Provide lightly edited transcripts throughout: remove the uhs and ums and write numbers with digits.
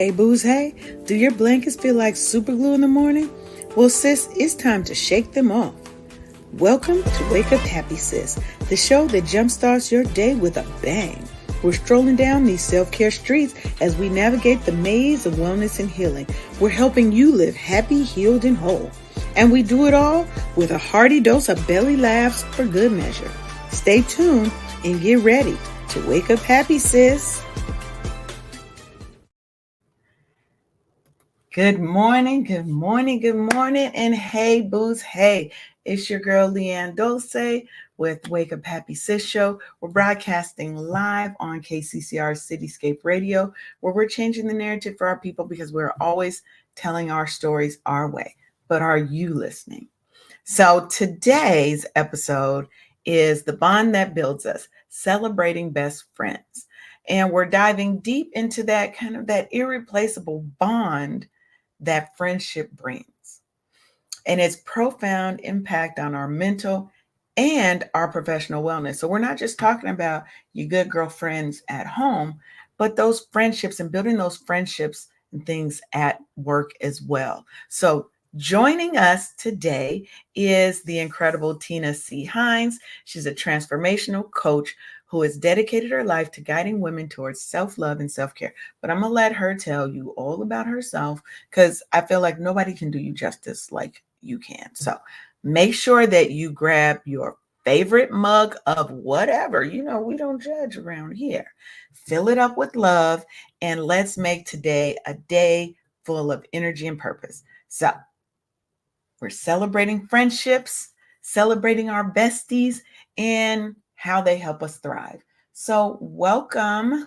Hey, booze, hey, do your blankets feel like super glue in the morning? Well, sis, it's time to shake them off. Welcome to Wake Up Happy Sis, the show that jumpstarts your day with a bang. We're strolling down these self-care streets as we navigate the maze of wellness and healing. We're helping you live happy, healed, and whole. And we do it all with a hearty dose of belly laughs for good measure. Stay tuned and get ready to wake up happy, sis. Good morning, good morning, good morning, and hey, booze, hey, it's your girl LeAnne Dolce with Wake Up Happy Sis Show. We're broadcasting live on KCCR Cityscape Radio, where we're changing the narrative for our people because we're always telling our stories our way. But are you listening? So today's episode is The Bond That Builds Us, Celebrating Best Friends. And we're diving deep into that kind of that irreplaceable bond that friendship brings and its profound impact on our mental and our professional wellness. So we're not just talking about your good girlfriends at home, but those friendships and building those friendships and things at work as well. So joining us today is the incredible Tina Hines. She's a transformational coach who has dedicated her life to guiding women towards self-love and self-care. But I'm going to let her tell you all about herself because I feel like nobody can do you justice like you can. So make sure that you grab your favorite mug of whatever. You know, we don't judge around here. Fill it up with love, and let's make today a day full of energy and purpose. So we're celebrating friendships, celebrating our besties, and how they help us thrive. So welcome,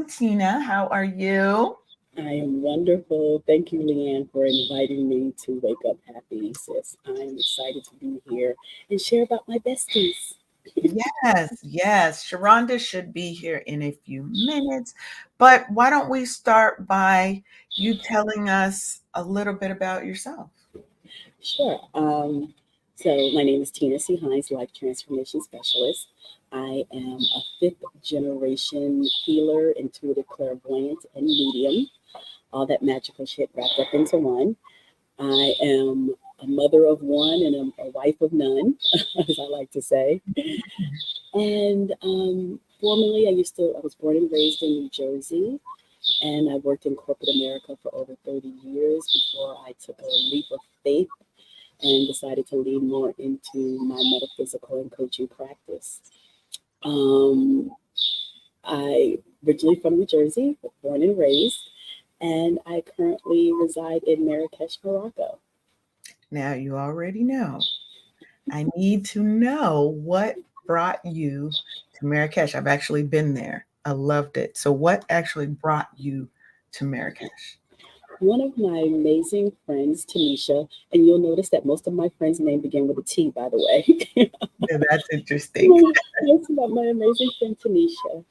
Tina. How are you? I am wonderful. Thank you, LeAnne, for inviting me to Wake Up Happy Sis. I am excited to be here and share about my besties. Yes. Sheronda should be here in a few minutes. But why don't we start by you telling us a little bit about yourself? Sure. So my name is Tina Hines, Life Transformation Specialist. I am a fifth generation healer, intuitive clairvoyant, and medium. All that magical shit wrapped up into one. I am a mother of one and a wife of none, as I like to say. And formerly, I was born and raised in New Jersey, and I worked in corporate America for over 30 years before I took a leap of faith and decided to lean more into my metaphysical and coaching practice. I originally from New Jersey, born and raised, and I currently reside in Marrakesh, Morocco. Now, you already know. I need to know what brought you to Marrakesh. I've actually been there. I loved it. So, what actually brought you to Marrakesh? One of my amazing friends, Tanisha, and you'll notice that most of my friends' name begin with a T, by the way. Yeah, that's interesting. That's about my amazing friend Tanisha.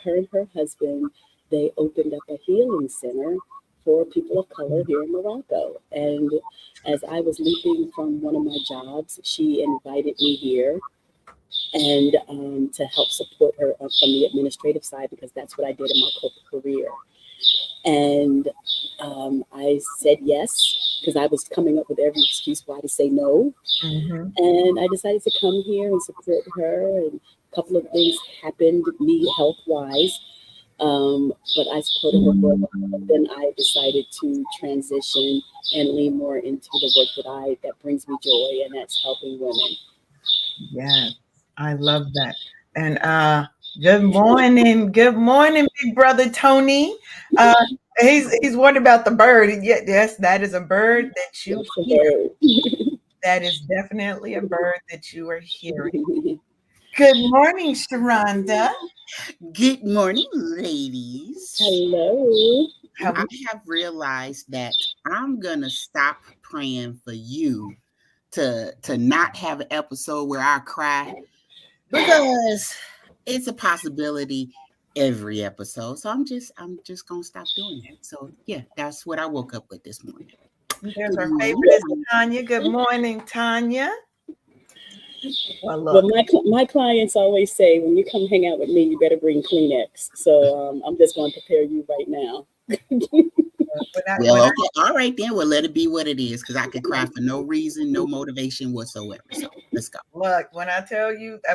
Her and her husband, they opened up a healing center for people of color here in Morocco. And as I was leaving from one of my jobs, she invited me here and to help support her from the administrative side because that's what I did in my corporate career. And I said yes because I was coming up with every excuse why to say no. Mm-hmm. And I decided to come here and support her. And a couple of things happened, me health wise. But I supported her for a while. But then I decided to transition and lean more into the work that brings me joy, and that's helping women. Yes, I love that. And good morning, big brother Tony. Uh, he's worried about the bird. Yes, that is a bird that you Yes, a hear. bird. That is definitely a bird that you are hearing. Good morning, Sheronda. Good morning, ladies. Hello. I have realized that I'm gonna stop praying for you to not have an episode where I cry because it's a possibility every episode. So I'm just gonna stop doing that. So yeah, that's what I woke up with this morning. There's Good our morning. favorite, Tanya. Good morning, Tanya. Well, But look. my clients always say, when you come hang out with me, you better bring Kleenex. So I'm just going to prepare you right now. Well, okay, all right then. Well, let it be what it is, because I could cry for no reason, no motivation whatsoever. So let's go. Look, when I tell you, I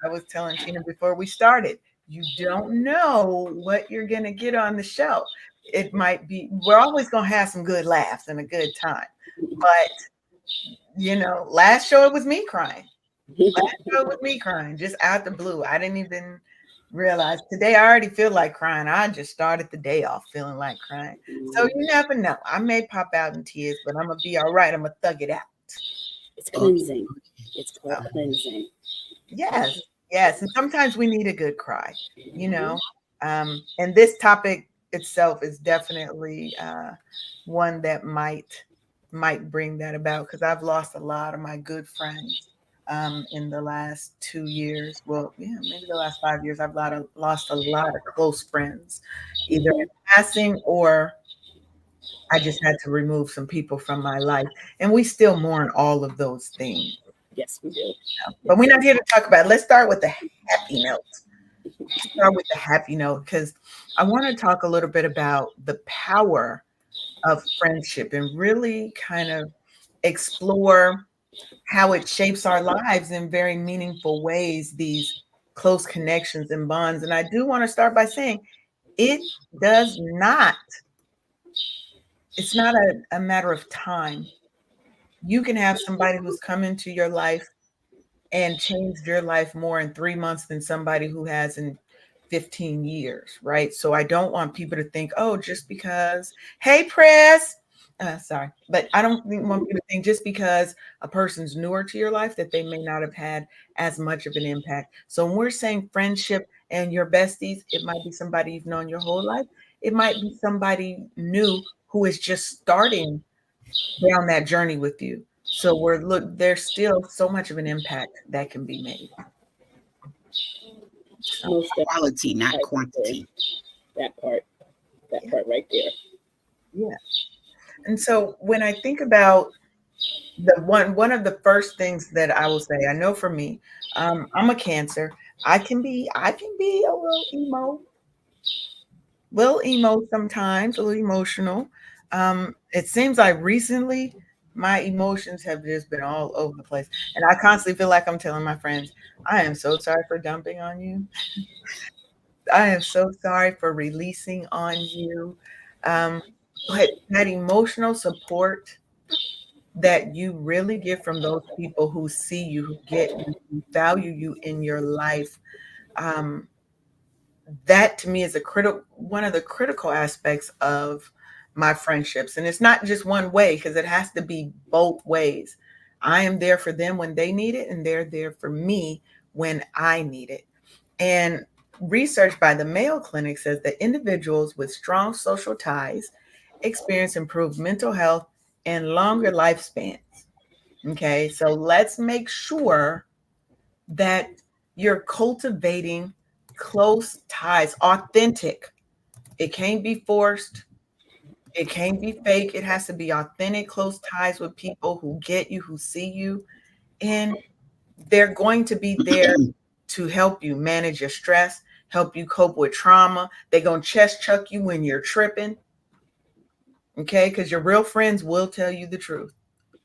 was telling Tina before we started, you don't know what you're gonna get on the show. It might be, we're always gonna have some good laughs and a good time. But last show it was me crying. Last show it was me crying, just out the blue. I didn't even realize today I already feel like crying. I just started the day off feeling like crying. So you never know. I may pop out in tears, but I'm gonna be all right. I'm gonna thug it out. It's cleansing. It's called cleansing. Yes, yes. And sometimes we need a good cry, you know. And this topic itself is definitely one that might bring that about because I've lost a lot of my good friends in the last 2 years. Well, yeah, maybe the last 5 years. I've lost a lot of close friends, either in passing or I just had to remove some people from my life. And we still mourn all of those things. Yes, we do. But we're not here to talk about it. Let's start with the happy note. Start with the happy note because I want to talk a little bit about the power of friendship and really kind of explore how it shapes our lives in very meaningful ways, these close connections and bonds. And I do want to start by saying it does not, it's not a matter of time. You can have somebody who's come into your life and changed your life more in 3 months than somebody who has in 15 years, right? So I don't want people to think, oh, just because, hey, press, sorry, but I don't want people to think just because a person's newer to your life that they may not have had as much of an impact. So when we're saying friendship and your besties, it might be somebody you've known your whole life. It might be somebody new who is just starting down that journey with you. So there's still so much of an impact that can be made. Most Quality, not definitely. quantity. That part right there. Yeah. And so when I think about the one of the first things that I will say, I know for me, I'm a Cancer. I can be a little emo sometimes, a little emotional. It seems like recently my emotions have just been all over the place. And I constantly feel like I'm telling my friends, I am so sorry for dumping on you. I am so sorry for releasing on you. Um, but that emotional support that you really get from those people who see you, who get you, who value you in your life, um, that to me is one of the critical aspects of my friendships. And it's not just one way because it has to be both ways. I am there for them when they need it, and they're there for me when I need it. And research by the Mayo Clinic says that individuals with strong social ties experience improved mental health and longer lifespans. Okay, so let's make sure that you're cultivating close ties, authentic. It can't be forced. It can't be fake. It has to be authentic, close ties with people who get you, who see you, and they're going to be there to help you manage your stress, help you cope with trauma. They're going to chest chuck you when you're tripping. Okay, because your real friends will tell you the truth.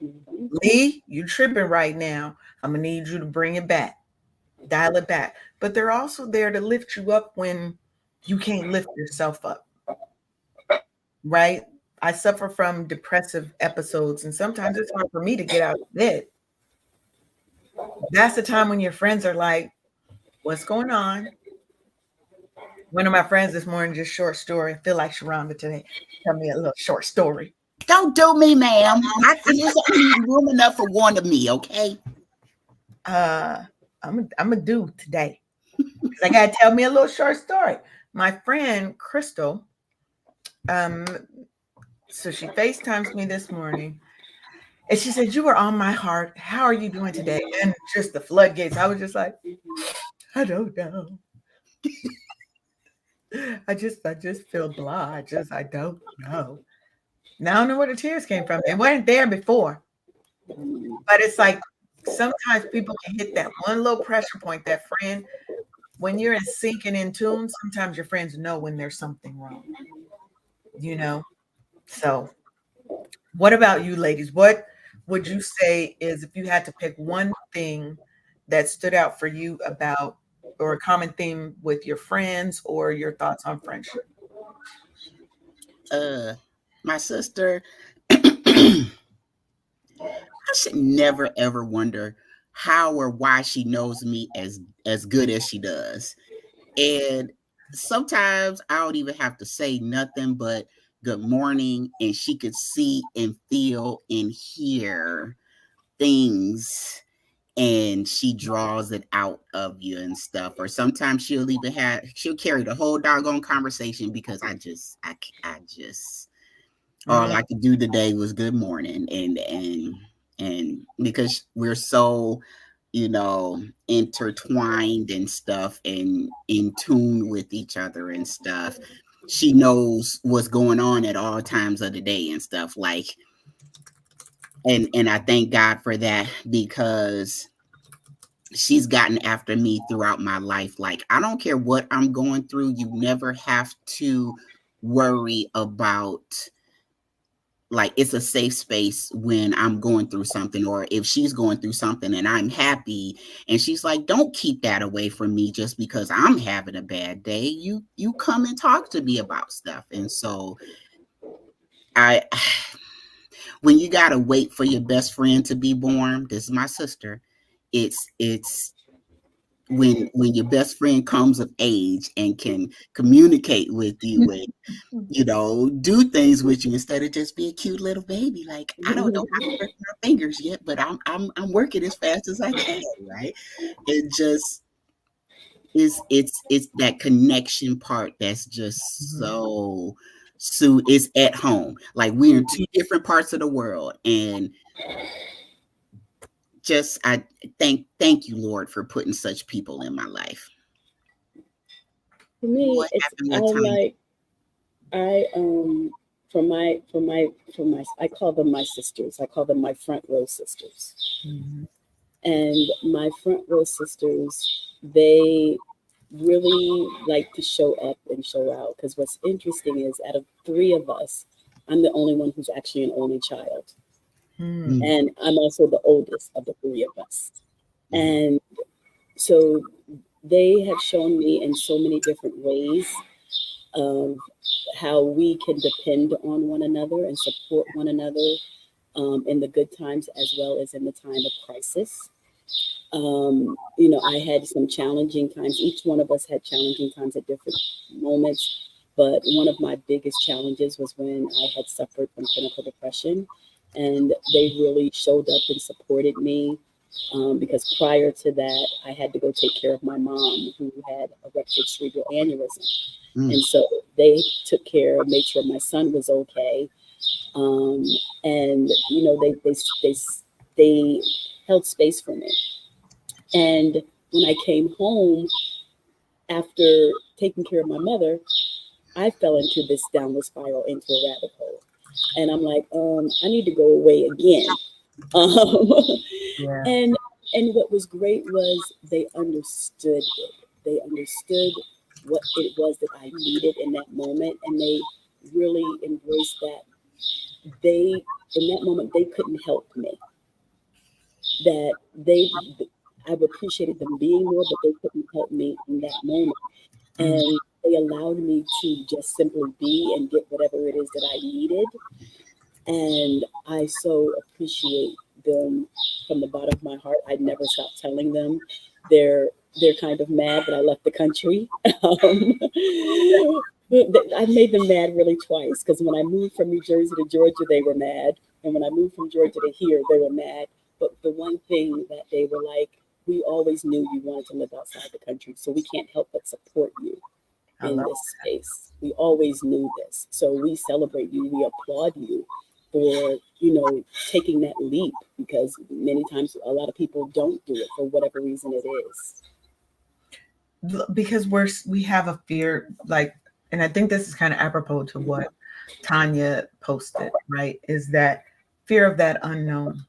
Mm-hmm. Lee, you tripping right now. I'm going to need you to bring it back, dial it back. But they're also there to lift you up when you can't lift yourself up, right? I suffer from depressive episodes, and sometimes it's hard for me to get out of bed. That's the time when your friends are like, what's going on? One of my friends this morning, just short story. I feel like Sheronda today. Tell me a little short story. Don't do me, ma'am. There's only room enough for one of me, okay? I'm a do today. I gotta tell me a little short story. My friend Crystal, so she FaceTimes me this morning and she said, you were on my heart. How are you doing today? And just the floodgates. I was just like, I don't know. I just feel blah. I don't know. Now I don't know where the tears came from. It wasn't there before. But it's like sometimes people can hit that one little pressure point, that friend. When you're in sync and in tune, sometimes your friends know when there's something wrong, you know? So, what about you, ladies? What would you say is, if you had to pick one thing that stood out for you about, or a common theme with your friends, or your thoughts on friendship? My sister, I should never ever wonder how or why she knows me as good as she does. And sometimes I don't even have to say nothing but good morning, and she could see and feel and hear things, and she draws it out of you and stuff. Or sometimes she'll carry the whole doggone conversation because I just all Mm, I could do today was good morning. And because we're so, intertwined and stuff, and in tune with each other and stuff, she knows what's going on at all times of the day and stuff, like. And I thank God for that, because she's gotten after me throughout my life. Like, I don't care what I'm going through, you never have to worry about, like, it's a safe space when I'm going through something, or if she's going through something and I'm happy, and she's like, don't keep that away from me just because I'm having a bad day. You come and talk to me about stuff. And so I when you gotta wait for your best friend to be born, this is my sister. It's when your best friend comes of age and can communicate with you, and do things with you, instead of just be a cute little baby. Like, I don't know how to work my fingers yet, but I'm working as fast as I can, right? It just it's that connection part that's just mhm. so it's at home. Like, we're in two different parts of the world, and just I thank you, Lord, for putting such people in my life. For me, What it's happened I with time? like I for my I call them my sisters. I call them my front row sisters. Mhm. And my front row sisters, they really like to show up and show out. Because what's interesting is, out of three of us, I'm the only one who's actually an only child. Mm, Mm, And I'm also the oldest of the three of us. mm, And so they have shown me in so many different ways of how we can depend on one another and support one another, in the good times as well as in the time of crisis. I had some challenging times. Each one of us had challenging times at different moments. But one of my biggest challenges was when I had suffered from clinical depression. And they really showed up and supported me, because prior to that, I had to go take care of my mom, who had a ruptured cerebral aneurysm. mm, And so they took care, made sure my son was okay. Um, and, they held space for me. And when I came home after taking care of my mother, I fell into this downward spiral, into a rabbit hole. And I'm like, I need to go away again. Um, yeah. and and what was great was they understood it. They understood what it was that I needed in that moment, and they really embraced that. They In that moment they couldn't help me. That I've appreciated them being there, but they couldn't help me in that moment. Mm, And they allowed me to just simply be and get whatever it is that I needed. And I so appreciate them from the bottom of my heart. I'd never stop telling them. They're kind of mad that I left the country. I made them mad really twice, because when I moved from New Jersey to Georgia, they were mad, and when I moved from Georgia to here, they were mad. But the one thing that they were like, we always knew you wanted to live outside the country, so we can't help but support you I in love. this space. We always knew this. So we celebrate you. We applaud you for, taking that leap, because many times a lot of people don't do it for whatever reason it is. Because we have a fear, like, and I think this is kind of apropos to Mhm. what Tanya posted, right? Is that fear of that unknown,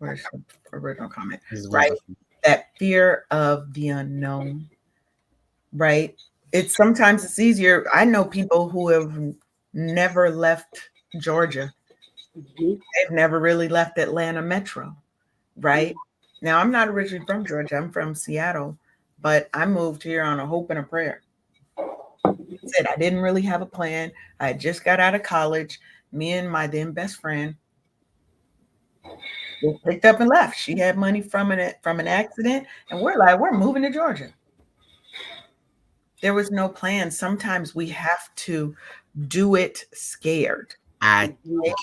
where's the original comment? This is Right? wonderful. That fear of the unknown, right? It's sometimes it's easier. I know people who have never left Georgia. Mhm. They've never really left Atlanta Metro, right? Now, I'm not originally from Georgia. I'm from Seattle, but I moved here on a hope and a prayer. Said I didn't really have a plan. I just got out of college. Me and my then best friend just picked up and left. She had money from an accident, and we're moving to Georgia. There was no plan. Sometimes we have to do it scared, I right?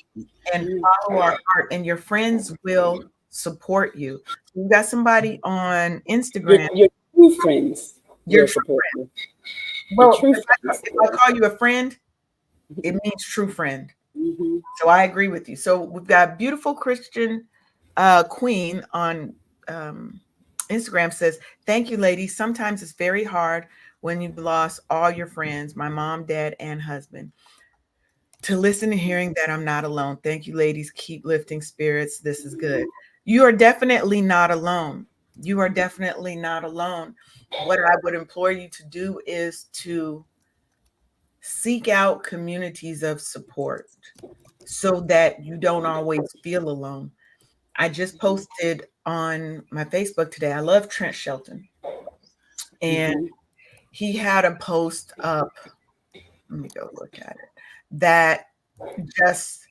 And Mhm. follow our heart, and your friends will support you. You got somebody on Instagram. Your true friends Your will true support friend. you. Your Well, true if friends. I call you a friend, it means true friend. Mhm. So I agree with you. So we've got beautiful Christian Queen on Instagram says, "Thank you, ladies. Sometimes it's very hard when you've lost all your friends, my mom, dad, and husband. To listen and hearing that I'm not alone. Thank you, ladies. Keep lifting spirits. This is good. You are definitely not alone. You are definitely not alone. What I would implore you to do is to seek out communities of support so that you don't always feel alone. I just posted on my Facebook today. I love Trent Shelton, and Mhm. he had a post up. Let me go look at it. That just,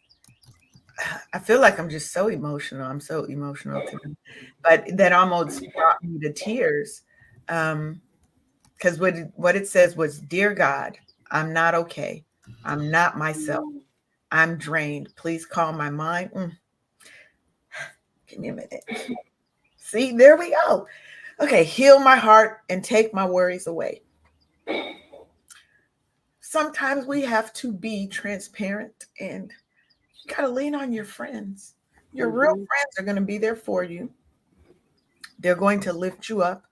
I feel like I'm just so emotional. I'm so emotional today, but that almost brought me to tears. Because what it says was, "Dear God, I'm not okay. I'm not myself. I'm drained. Please calm my mind." Give me a minute. See, there we go. Okay, heal my heart and take my worries away. Sometimes we have to be transparent, and you got to lean on your friends. Your real Mhm. friends are going to be there for you. They're going to lift you up.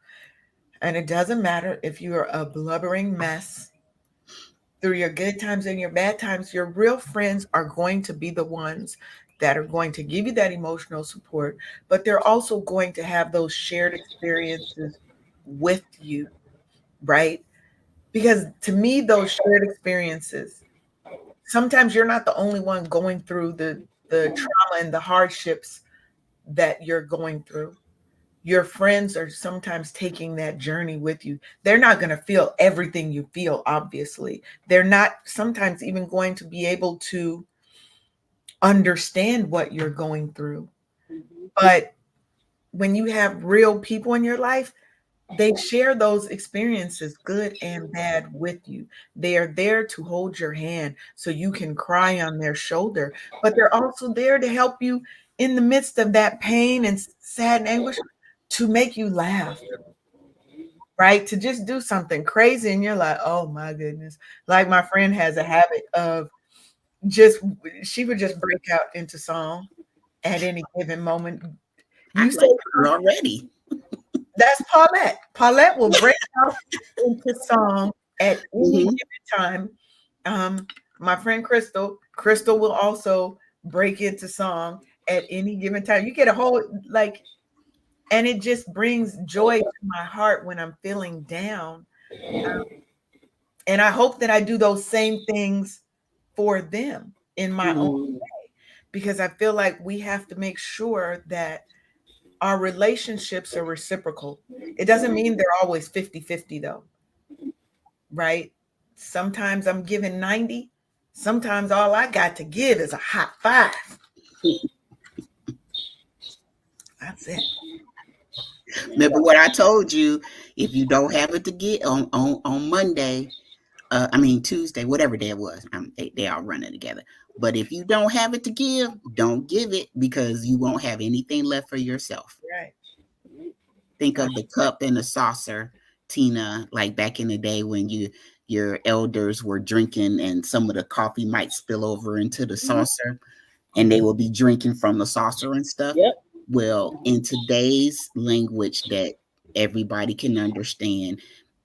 And it doesn't matter if you're a blubbering mess through your good times and your bad times, your real friends are going to be the ones that are going to give you that emotional support, but they're also going to have those shared experiences with you, right? Because to me, those shared experiences, sometimes you're not the only one going through the trauma and the hardships that you're going through. Your friends are sometimes taking that journey with you. They're not going to feel everything you feel, obviously. They're not sometimes even going to be able to understand what you're going through. Mhm. But when you have real people in your life, they share those experiences, good and bad, with you. They are there to hold your hand so you can cry on their shoulder, but they're also there to help you in the midst of that pain and sad and anguish, to make you laugh, right? To just do something crazy and you're like, oh my goodness. Like my friend has a habit of just, she would just break out into song at any given moment. I You say like her already. that's Paulette. Paulette will break out into song at any Hmm. given time. Um, my friend Crystal will also break into song at any given time. You get a whole like, and it just brings joy to my heart when I'm feeling down. And I hope that I do those same things for them in my own, Mhm. because I feel like we have to make sure that our relationships are reciprocal. It doesn't mean they're always 50-50 though, right? Sometimes I'm giving 90. Sometimes all I got to give is a hot five. That's it. Remember what I told you? If you don't have it to get on Monday, I mean Tuesday, whatever day it was, they all running together. But if you don't have it to give, don't give it because you won't have anything left for yourself. Right. Think of the cup and the saucer, Tina, like back in the day when your elders were drinking and some of the coffee might spill over into the Mhm. saucer and they will be drinking from the saucer and stuff. Yep. Well, in today's language that everybody can understand,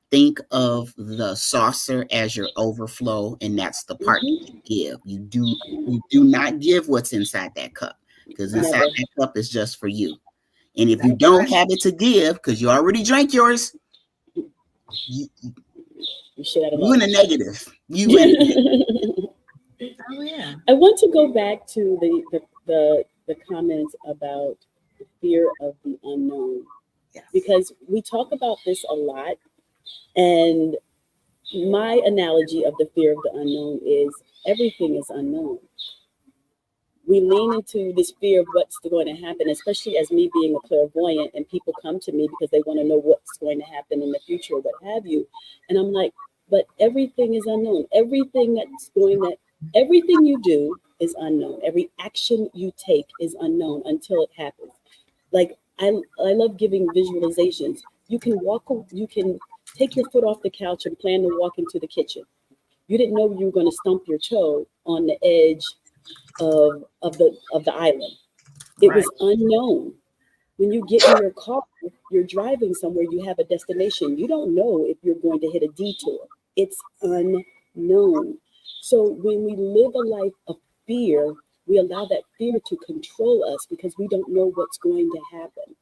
think of the saucer as your overflow, and that's the part Mhm. that you give. You do not give what's inside that cup. because Never. inside that cup is just for you. And if you don't have it to give, because you already drank yours, you should have in a negative. You in a negative. Oh yeah. I want to go back to the comments about the fear of the unknown, Yes. because we talk about this a lot, and my analogy of the fear of the unknown is everything is unknown. We lean into this fear of what's going to happen, especially as me being a clairvoyant, and people come to me because they want to know what's going to happen in the future, or what have you. And I'm like, but everything is unknown. Everything you do is unknown. Every action you take is unknown until it happens. Like I love giving visualizations. You can take your foot off the couch and plan to walk into the kitchen. You didn't know you were going to stump your toe on the edge of the island. It was unknown. When you get in your car, you're driving somewhere, you have a destination. You don't know if you're going to hit a detour. It's unknown. So when we live a life of fear, we allow that fear to control us because we don't know what's going to happen.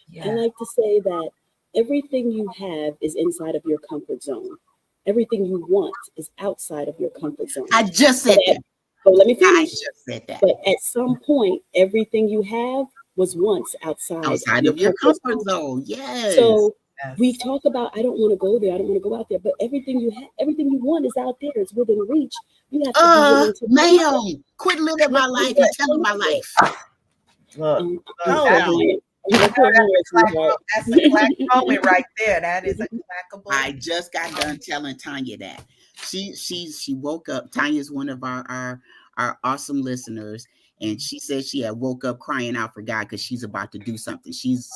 Yeah. I like to say that everything you have is inside of your comfort zone. Everything you want is outside of your comfort zone. I just said that. So let me finish. I just said that. But at some point, everything you have was once outside of your comfort zone. Yes. So we talk about, I don't want to go there. I don't want to go out there. But everything you have, everything you want is out there. It's within reach. You have to be willing to. Ma'am, quit living my life and telling my life. Look, That's a clack moment right there. That is a clackable. I just got done telling Tanya that. She woke up. Tanya's one of our awesome listeners, and she said she had woke up crying out for God because she's about to do something. She's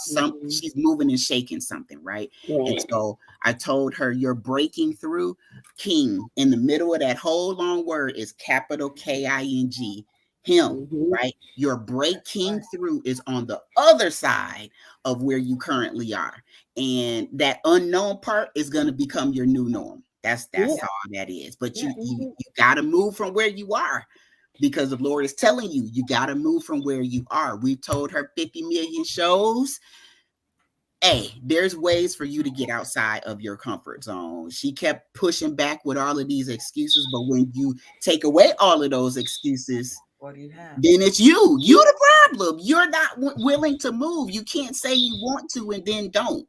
moving and shaking something, right? And so I told her, you're breaking through. King in the middle of that whole long word is capital King. Him, right? Your breaking through is on the other side of where you currently are, and that unknown part is going to become your new norm. That's all that is. But you got to move from where you are, because the Lord is telling you, you got to move from where you are. We've told her 50 million shows. Hey, there's ways for you to get outside of your comfort zone. She kept pushing back with all of these excuses, but when you take away all of those excuses, what do you have? Then it's you. You're the problem. You're not willing to move. You can't say you want to and then don't,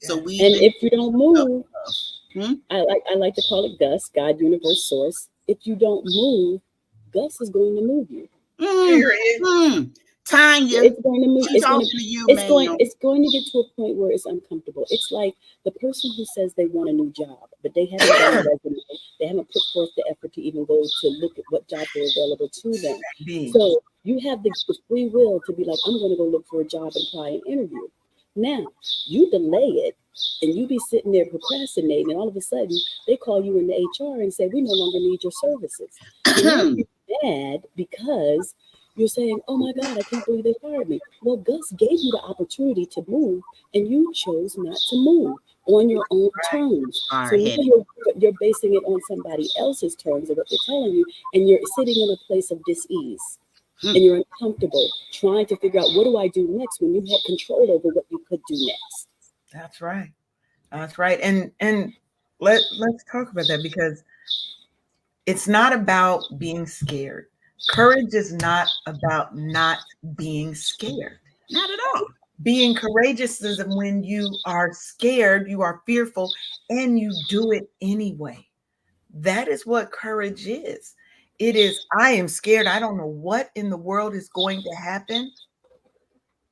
So if you don't move, I like to call it Gus, God, universe, source. If you don't move, Gus is going to move you. Tanya, it's going to move. It's going to get to a point where it's uncomfortable. It's like the person who says they want a new job, but they haven't done a resume. They haven't put forth the effort to even go to look at what jobs are available to them. So you have the free will to be like, I'm going to go look for a job and apply an interview. Now you delay it, and you be sitting there procrastinating, and all of a sudden they call you in the HR and say, we no longer need your services. And you're mad because you're saying, oh my God, I can't believe they fired me. Well, Gus gave you the opportunity to move, and you chose not to move on your own terms. So now you're basing it on somebody else's terms of what they're telling you, and you're sitting in a place of dis-ease. And you're uncomfortable trying to figure out, what do I do next, when you had control over what you could do next. That's right. That's right. And let's talk about that, because it's not about being scared. Courage is not about not being scared. Not at all. Being courageous is when you are scared, you are fearful, and you do it anyway. That is what courage is. It is, I am scared. I don't know what in the world is going to happen.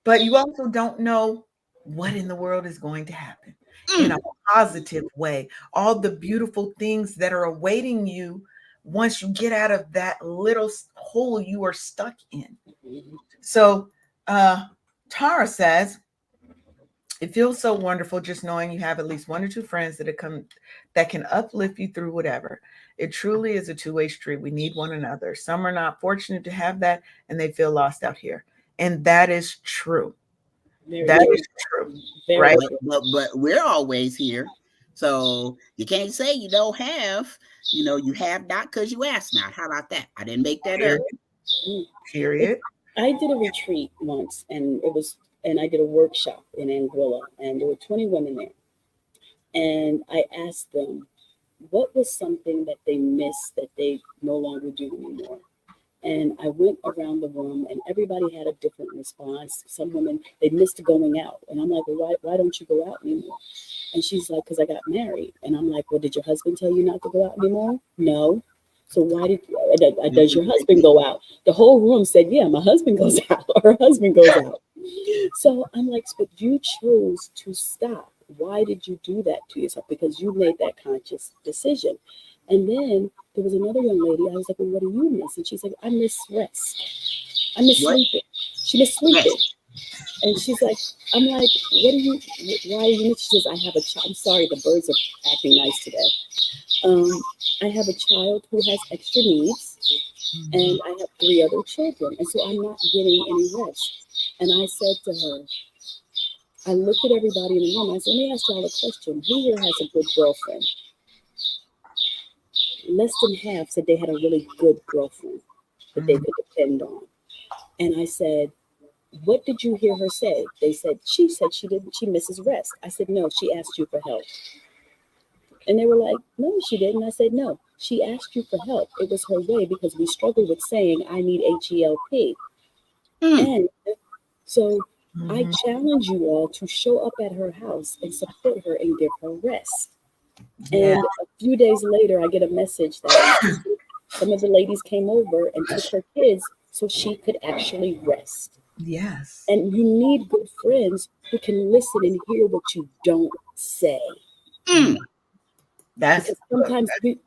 But you also don't know what in the world is going to happen in a positive way. All the beautiful things that are awaiting you once you get out of that little hole you are stuck in. So Tara says, it feels so wonderful just knowing you have at least one or two friends that can uplift you through whatever. It truly is a two-way street. We need one another. Some are not fortunate to have that, and they feel lost out here. And that is true. That is true. Right? But we're always here. So you can't say you don't have, you have not because you ask not. How about that? I didn't make that up. Period. I did a retreat once, and I did a workshop in Anguilla, and there were 20 women there. And I asked them what was something that they missed that they no longer do anymore. And I went around the room, and everybody had a different response. Some women, they missed going out. And I'm like, well, why don't you go out anymore? And she's like, because I got married. And I'm like, well, did your husband tell you not to go out anymore? No. So why does your husband go out? The whole room said, yeah, my husband goes out. Her husband goes out. So I'm like, but you chose to stop. Why did you do that to yourself? Because you made that conscious decision. And then there was another young lady. I was like, well, what do you miss? And she's like, I miss rest. I miss sleeping. She missed sleeping. And she's like, I'm like, why are you miss? She says, I have a child. I'm sorry, the birds are acting nice today. I have a child who has extra needs, and I have 3 other children. And so I'm not getting any rest. And I said to her, I looked at everybody in the room. I said, let me ask y'all a question. Who here has a good girlfriend? Less than half said they had a really good girlfriend that they could depend on. And I said, what did you hear her say? They said she misses rest. I said, no, she asked you for help. And they were like, no, she didn't. I said, no, she asked you for help. It was her way, because we struggle with saying, I need HELP. And so I challenge you all to show up at her house and support her and give her rest. And a few days later, I get a message that some of the ladies came over and took her kids so she could actually rest. Yes. And you need good friends who can listen and hear what you don't say. Because sometimes it's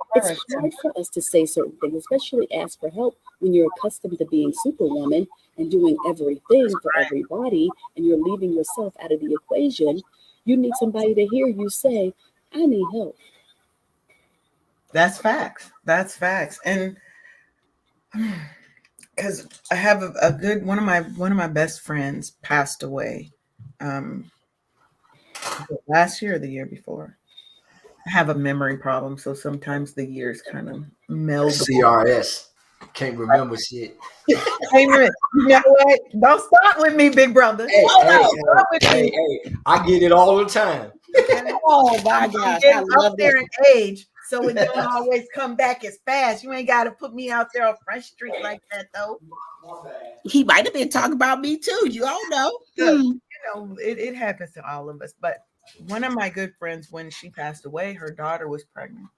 hard for us to say certain things, especially ask for help when you're accustomed to being superwoman and doing everything for everybody, and you're leaving yourself out of the equation. You need somebody to hear you say, I need help. That's facts. That's facts. And because I have a good one of my best friends passed away last year or the year before. I have a memory problem, so sometimes the years kind of meld. CRS. Can't remember shit. Hey, you know what? Don't start with me, big brother. Hey, I get it all the time. Oh my gosh, I love up there in age, so it don't always come back as fast. You ain't got to put me out there on Front Street like that, though. He might have been talking about me too. You all know. You know, it happens to all of us. But one of my good friends, when she passed away, her daughter was pregnant.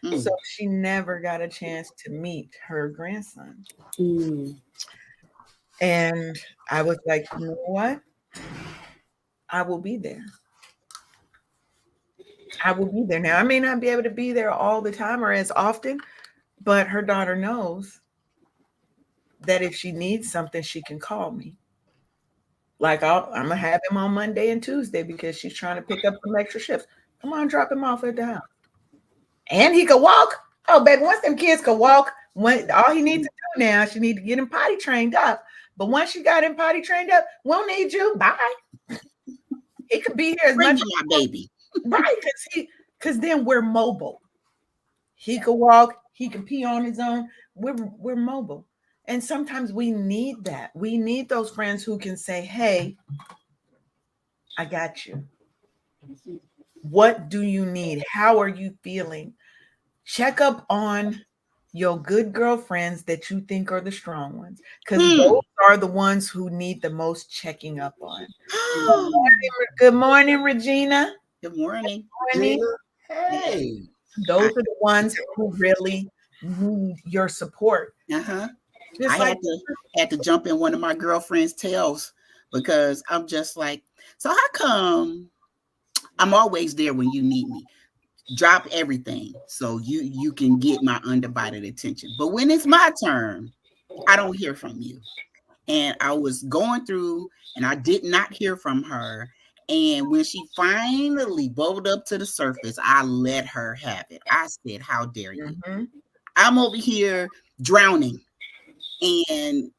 So she never got a chance to meet her grandson. And I was like, you know what? I will be there. I will be there. Now, I may not be able to be there all the time or as often, but her daughter knows that if she needs something, she can call me. Like I'm going to have him on Monday and Tuesday because she's trying to pick up some extra shifts. Come on, drop him off at the house. And he could walk. Oh, baby, once them kids could walk, all he needs to do now, she need to get him potty trained up. But once she got him potty trained up, won't need you. Bye. He could be here as much as my baby. Right, because then we're mobile. He could walk, he can pee on his own. We're mobile. And sometimes we need that. We need those friends who can say, hey, I got you. What do you need? How are you feeling? Check up on your good girlfriends that you think are the strong ones, because those are the ones who need the most checking up on. Good morning, Regina. Good morning. Hey. Those are the ones who really need your support. I had to jump in one of my girlfriend's tails, because I'm just like, so how come I'm always there when you need me? Drop everything so you can get my undivided attention. But when it's my turn, I don't hear from you. And I was going through and I did not hear from her. And when she finally bubbled up to the surface, I let her have it. I said, how dare you? I'm over here drowning. And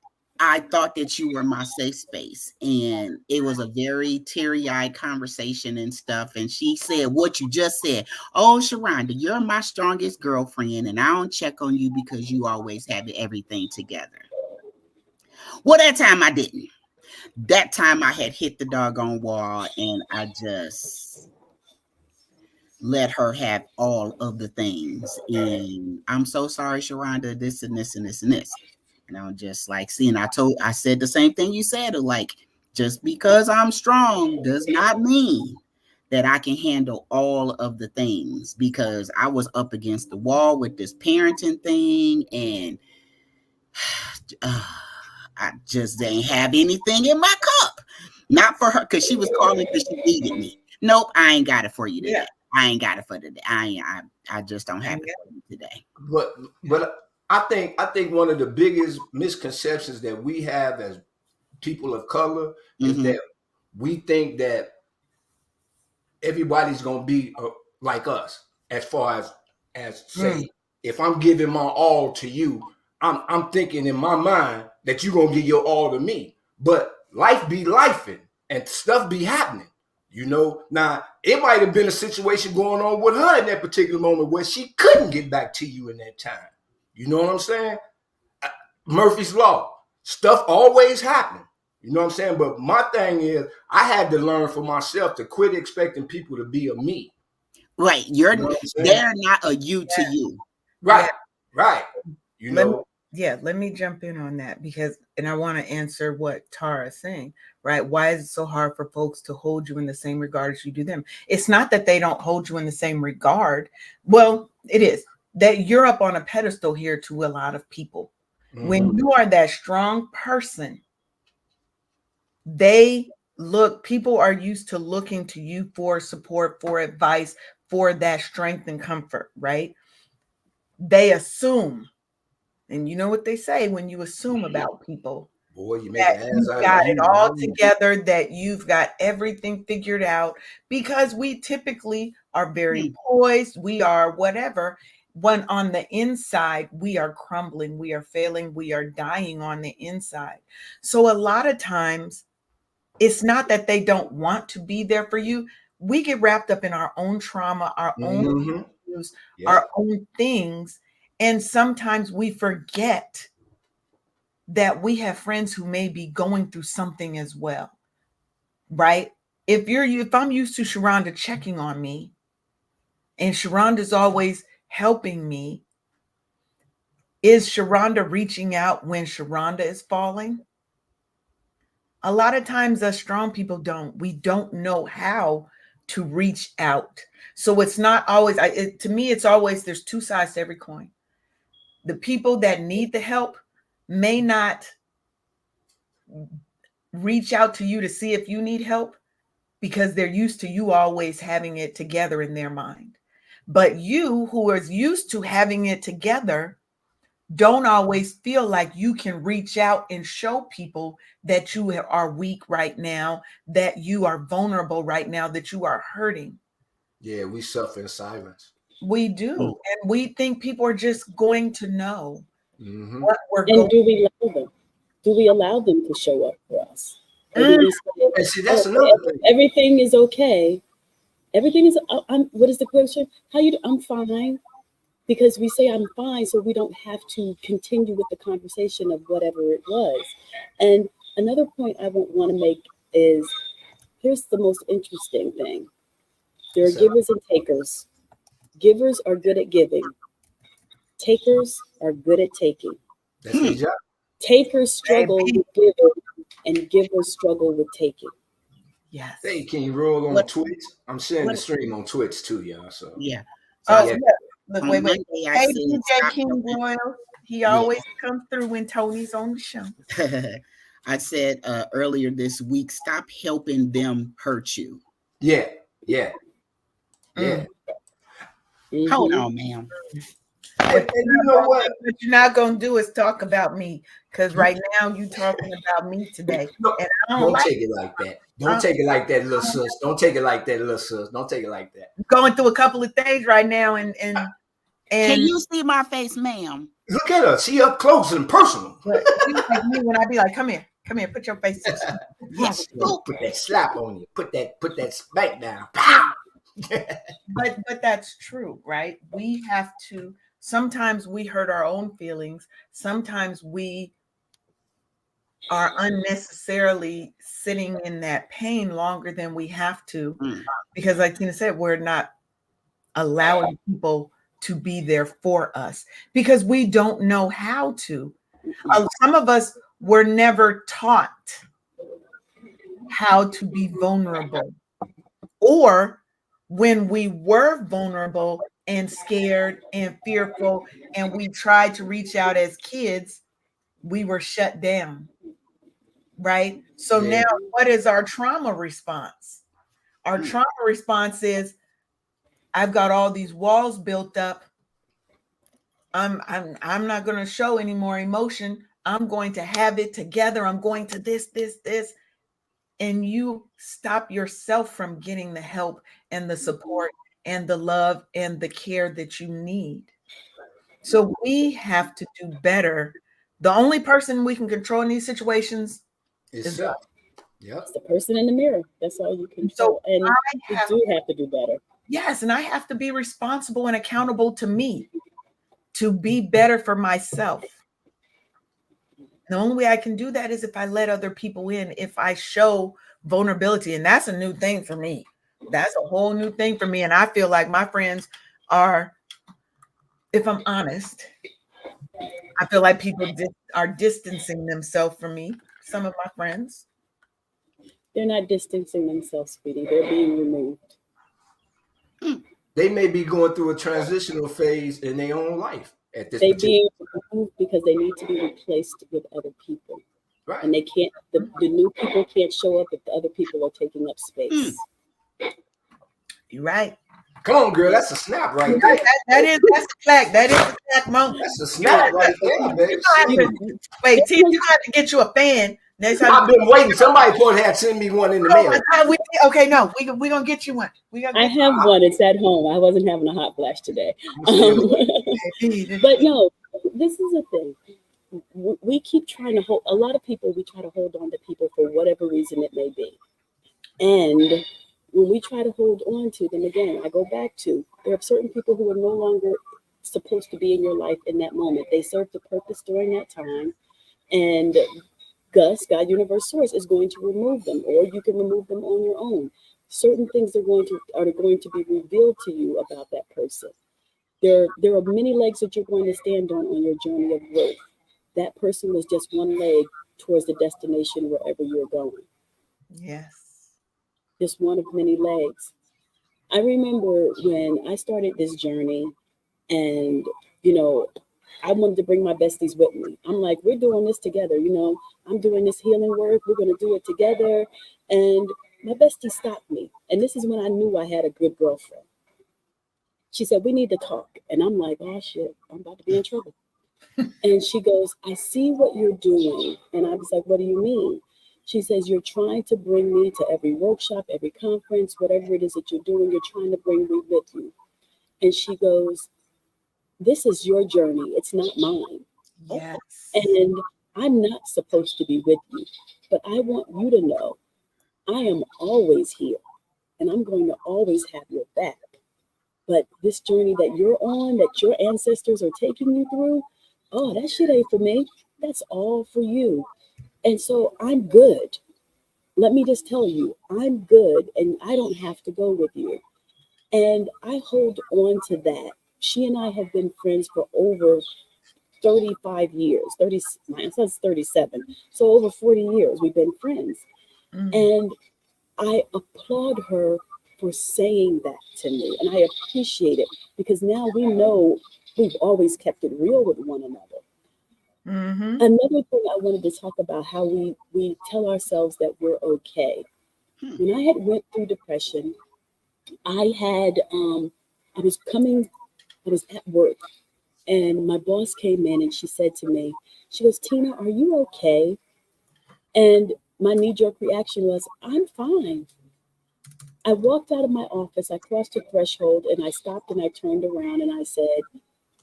I thought that you were my safe space. And it was a very teary-eyed conversation and stuff. And she said what you just said. Oh, Sheronda, you're my strongest girlfriend. And I don't check on you because you always have everything together. Well, that time I didn't. That time I had hit the doggone wall, and I just let her have all of the things. And I'm so sorry, Sheronda, this and this and this and this. And I'm just like, see, and I said the same thing you said, like, just because I'm strong does not mean that I can handle all of the things, because I was up against the wall with this parenting thing, and I just didn't have anything in my cup. Not for her, because she was calling because she needed me. Nope, I ain't got it for you today. Yeah. I ain't got it for today. I just don't have it for you today. But I think one of the biggest misconceptions that we have as people of color is that we think that everybody's gonna be like us, as far as say, if I'm giving my all to you, I'm thinking in my mind that you're gonna give your all to me. But life be lifing and stuff be happening. You know, now it might have been a situation going on with her in that particular moment where she couldn't get back to you in that time. You know what I'm saying? Murphy's Law. Stuff always happens. You know what I'm saying? But my thing is, I had to learn for myself to quit expecting people to be a me. Right. They're not a you to you. Right. Yeah. Right. You know. Let me jump in on that, and I want to answer what Tara is saying, right? Why is it so hard for folks to hold you in the same regard as you do them? It's not that they don't hold you in the same regard. Well, it is that you're up on a pedestal here to a lot of people. When you are that strong person, people are used to looking to you for support, for advice, for that strength and comfort, right? They assume. And you know what they say when you assume about people? Boy, you make an ass out got it all together, that you've got everything figured out, because we typically are very poised. We are whatever. When on the inside, we are crumbling, we are failing, we are dying on the inside. So a lot of times, it's not that they don't want to be there for you. We get wrapped up in our own trauma, our own issues, our own things. And sometimes we forget that we have friends who may be going through something as well, right? If I'm used to Sheronda checking on me, and Sheronda's always helping me, is Sheronda reaching out when Sheronda is falling? A lot of times us strong people we don't know how to reach out. So it's not always, to me, it's always, there's two sides to every coin. The people that need the help may not reach out to you to see if you need help, because they're used to you always having it together in their mind. But you, who is used to having it together, don't always feel like you can reach out and show people that you are weak right now, that you are vulnerable right now, that you are hurting. Yeah, we suffer in silence. We do. And we think people are just going to know what we're going. And do we allow them? Do we allow them to show up for us? Or do we say, and see, that's another thing. Everything is okay. Everything is, what is the question? I'm fine. Because we say I'm fine, so we don't have to continue with the conversation of whatever it was. And another point I want to make is, here's the most interesting thing. There are givers and takers. Givers are good at giving. Takers are good at taking. That's their job. Takers struggle with giving, and givers struggle with taking. Yes. Hey, can you roll on Twitch? I'm sharing the stream on Twitch too, y'all. So yeah. Look, wait. Hey, DJ King Royal. He always comes through when Tony's on the show. I said earlier this week, stop helping them hurt you. Yeah. Hold on, ma'am. And you know what you're not gonna do is talk about me, because right now you talking about me today. No, and don't take it like that. Don't take it like that, little sis. Don't take it like that, little sis. Don't take it like that. Going through a couple of things right now, and can you see my face, ma'am? Look at her. She up close and personal. Like me when I be like, come here, put your face. Yes, put that slap on you. Put that smack down. But that's true, right? We have to. Sometimes we hurt our own feelings. Sometimes we are unnecessarily sitting in that pain longer than we have to. Because like Tina said, we're not allowing people to be there for us because we don't know how to. Some of us were never taught how to be vulnerable, or when we were vulnerable and scared and fearful and we tried to reach out as kids, we were shut down, right? So Yeah. now what is our trauma response? Our trauma response is, I've got all these walls built up. I'm not going to show any more emotion. I'm going to have it together. I'm going to this. And you stop yourself from getting the help and the support and the love and the care that you need. So we have to do better. The only person we can control in these situations It's is self. us. Yep. It's the person in the mirror. That's all you control. So And I we have do have to do better. Yes, and I have to be responsible and accountable to me to be better for myself. The only way I can do that is if I let other people in, if I show vulnerability. And that's a new thing for me. That's a whole new thing for me. And I feel like my friends are, if I'm honest, I feel like people are distancing themselves from me. Some of my friends. They're not distancing themselves, sweetie. They're being removed. They may be going through a transitional phase in their own life at this They're particular being removed because they need to be replaced with other people. right. And they can't, the new people can't show up if the other people are taking up space. You're right. Come on, girl. That's a snap right You're there. right. That's a fact. That is a fact moment. That's a snap right there, baby. Wait, T, you have to get you a fan. Next time. I've been waiting. Somebody supposed to have sent me one in the Oh mail. my God, okay, no, we gonna get you one. I have one. It's at home. I wasn't having a hot flash today. But no, this is a thing. We keep trying to hold, a lot of people, we try to hold on to people for whatever reason it may be. And when we try to hold on to them, again, I go back to, there are certain people who are no longer supposed to be in your life in that moment. They served a purpose during that time. And Gus, God, Universe, Source, is going to remove them, or you can remove them on your own. Certain things are going to be revealed to you about that person. There are many legs that you're going to stand on your journey of growth. That person was just one leg towards the destination wherever you're going. Yes. Just one of many legs. I remember when I started this journey, and I wanted to bring my besties with me. I'm like, we're doing this together. I'm doing this healing work. We're going to do it together. And my bestie stopped me. And this is when I knew I had a good girlfriend. She said, we need to talk. And I'm like, oh shit, I'm about to be in trouble. And she goes, I see what you're doing. And I was like, what do you mean? She says, you're trying to bring me to every workshop, every conference, whatever it is that you're doing, you're trying to bring me with you. And she goes, this is your journey. It's not mine. Yes. And I'm not supposed to be with you, but I want you to know I am always here and I'm going to always have your back. But this journey that you're on, that your ancestors are taking you through, oh, that shit ain't for me. That's all for you. And so I'm good. Let me just tell you, I'm good and I don't have to go with you. And I hold on to that. She and I have been friends for over 35 years. My son's 37. So over 40 years we've been friends. And I applaud her for saying that to me. And I appreciate it because now we know we've always kept it real with one another. Another thing I wanted to talk about, how we tell ourselves that we're okay. When I had went through depression, I was at work and my boss came in and she said to me, she goes, Tina, are you okay? And my knee-jerk reaction was, I'm fine. I walked out of my office, I crossed the threshold and I stopped and I turned around and I said,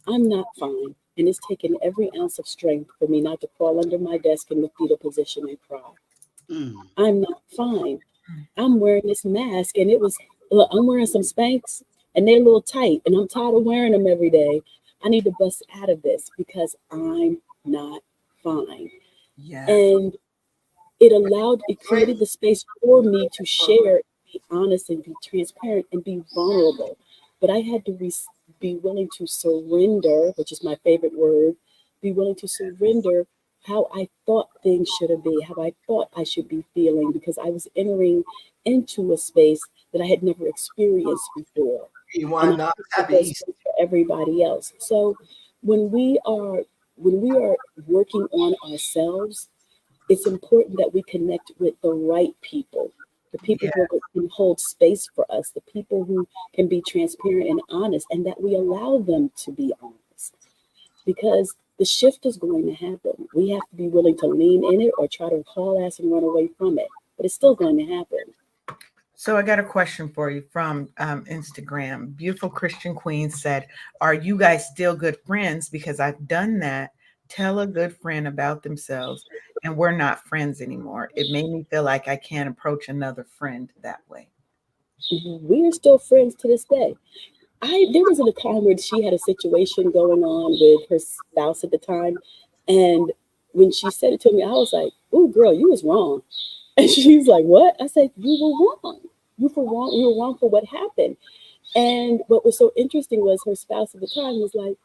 I'm not fine. And it's taken every ounce of strength for me not to crawl under my desk in the fetal position and cry. I'm not fine. I'm wearing this mask and I'm wearing some Spanx and they're a little tight and I'm tired of wearing them every day. I need to bust out of this because I'm not fine. Yes. And it created the space for me to share, be honest, and be transparent and be vulnerable. But I had to be willing to surrender, which is my favorite word, be willing to surrender how I thought things should have been, how I thought I should be feeling, because I was entering into a space that I had never experienced before. You And I want not wanted to happy go East. space for everybody else. So when we are when we are working on ourselves, it's important that we connect with the right people, the people Yeah. who can hold space for us, the people who can be transparent and honest, and that we allow them to be honest. Because the shift is going to happen. We have to be willing to lean in it or try to haul ass and run away from it. But it's still going to happen. So I got a question for you from Instagram. Beautiful Christian Queen said, "Are you guys still good friends? Because I've done that. Tell a good friend about themselves, and we're not friends anymore. It made me feel like I can't approach another friend that way." We're still friends to this day. There was a time where she had a situation going on with her spouse at the time, and when she said it to me, I was like, "Oh, girl, you was wrong." And she's like, "What?" I said, "You were wrong. You were wrong for what happened." And what was so interesting was her spouse at the time was like,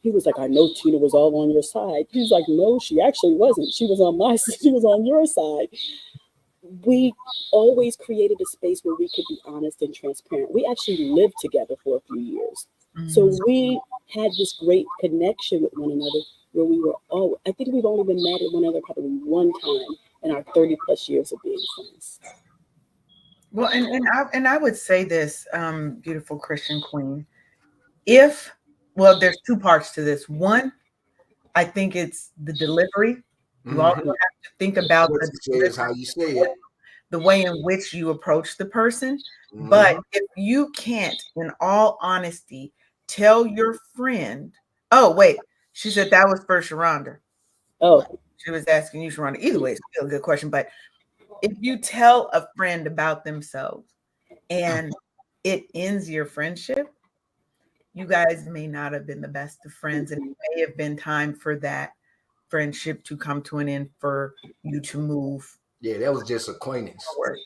he was like, "I know Tina was all on your side." He's like, "No, she actually wasn't. She was on my she was on your side." We always created a space where we could be honest and transparent. We actually lived together for a few years. So Mhm. we had this great connection with one another where we were all, I think we've only been mad at one another probably one time in our 30 plus years of being friends. Well, and I would say this, beautiful Christian Queen. If well, there's two parts to this. One, I think it's the delivery. You always Mm-hmm. have to think about What the you say is how you say it. the way in which you approach the person. But Mm-hmm. if you can't, in all honesty, tell your friend, oh, wait, she said that was for Sheronda. Oh, She was asking you, Sheronda. Either way, it's still a good question. But if you tell a friend about themselves and it ends your friendship, you guys may not have been the best of friends. And it may have been time for that friendship to come to an end for you to move Yeah, that was just acquaintance. forward.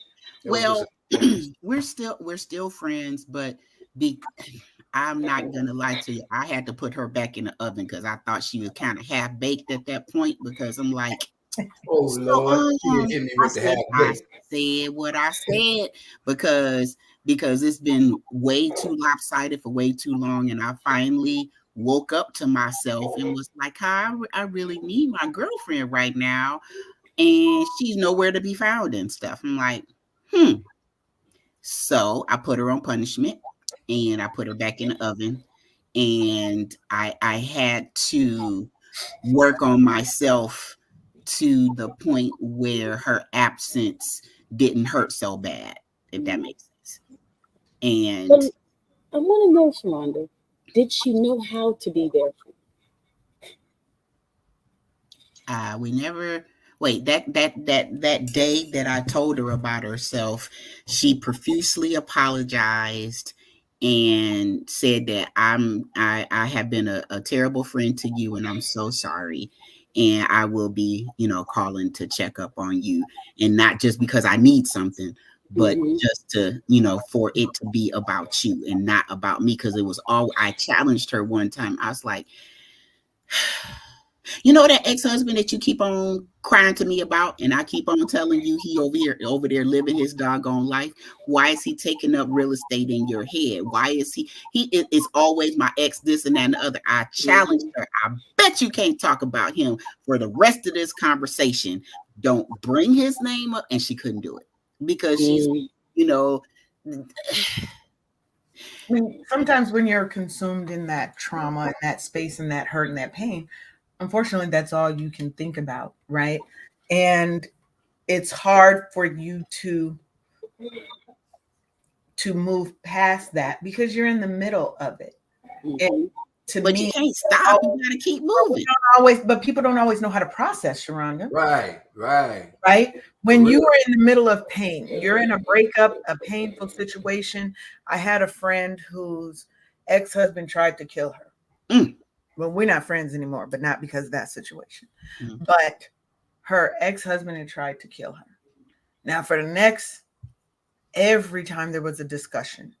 That was just Well, acquaintance. we're still friends, but be I'm not gonna lie to you. I had to put her back in the oven because I thought she was kind of half baked at that point. Because I'm like, Oh so Lord, she didn't hit me I with the half baked. said what I said because it's been way too lopsided for way too long, and I finally woke up to myself and was like, I really need my girlfriend right now, and she's nowhere to be found and stuff. I'm like, hmm. So I put her on punishment and I put her back in the oven. And I had to work on myself to the point where her absence didn't hurt so bad, if that makes sense. And but I want to know, Shalonda, did she know how to be there for we never wait that day that I told her about herself, she profusely apologized and said that I have been a terrible friend to you and I'm so sorry, and I will be calling to check up on you, and not just because I need something, but you? just to for it to be about you and not about me, because it was all I challenged her one time. I was like, that ex-husband that you keep on crying to me about, and I keep on telling you he over there living his doggone life. Why is he taking up real estate in your head? Why is it's always my ex, this and that and the other. I challenged her. I bet you can't talk about him for the rest of this conversation. Don't bring his name up. And she couldn't do it because she's, Mm-hmm. you know, I mean, sometimes when you're consumed in that trauma and that space and that hurt and that pain, unfortunately, that's all you can think about, right? And it's hard for you to move past that because you're in the middle of it. And Mm-hmm. to but you me, can't stop. You got to keep moving. but people don't always know how to process, Sharonda. Right, right. Right? For When you real. are in the middle of pain, you're in a breakup, a painful situation. I had a friend whose ex-husband tried to kill her. Mm. Well, we're not friends anymore, but not because of that situation. Mm. But her ex-husband had tried to kill her. Now, for the next, every time there was a discussion,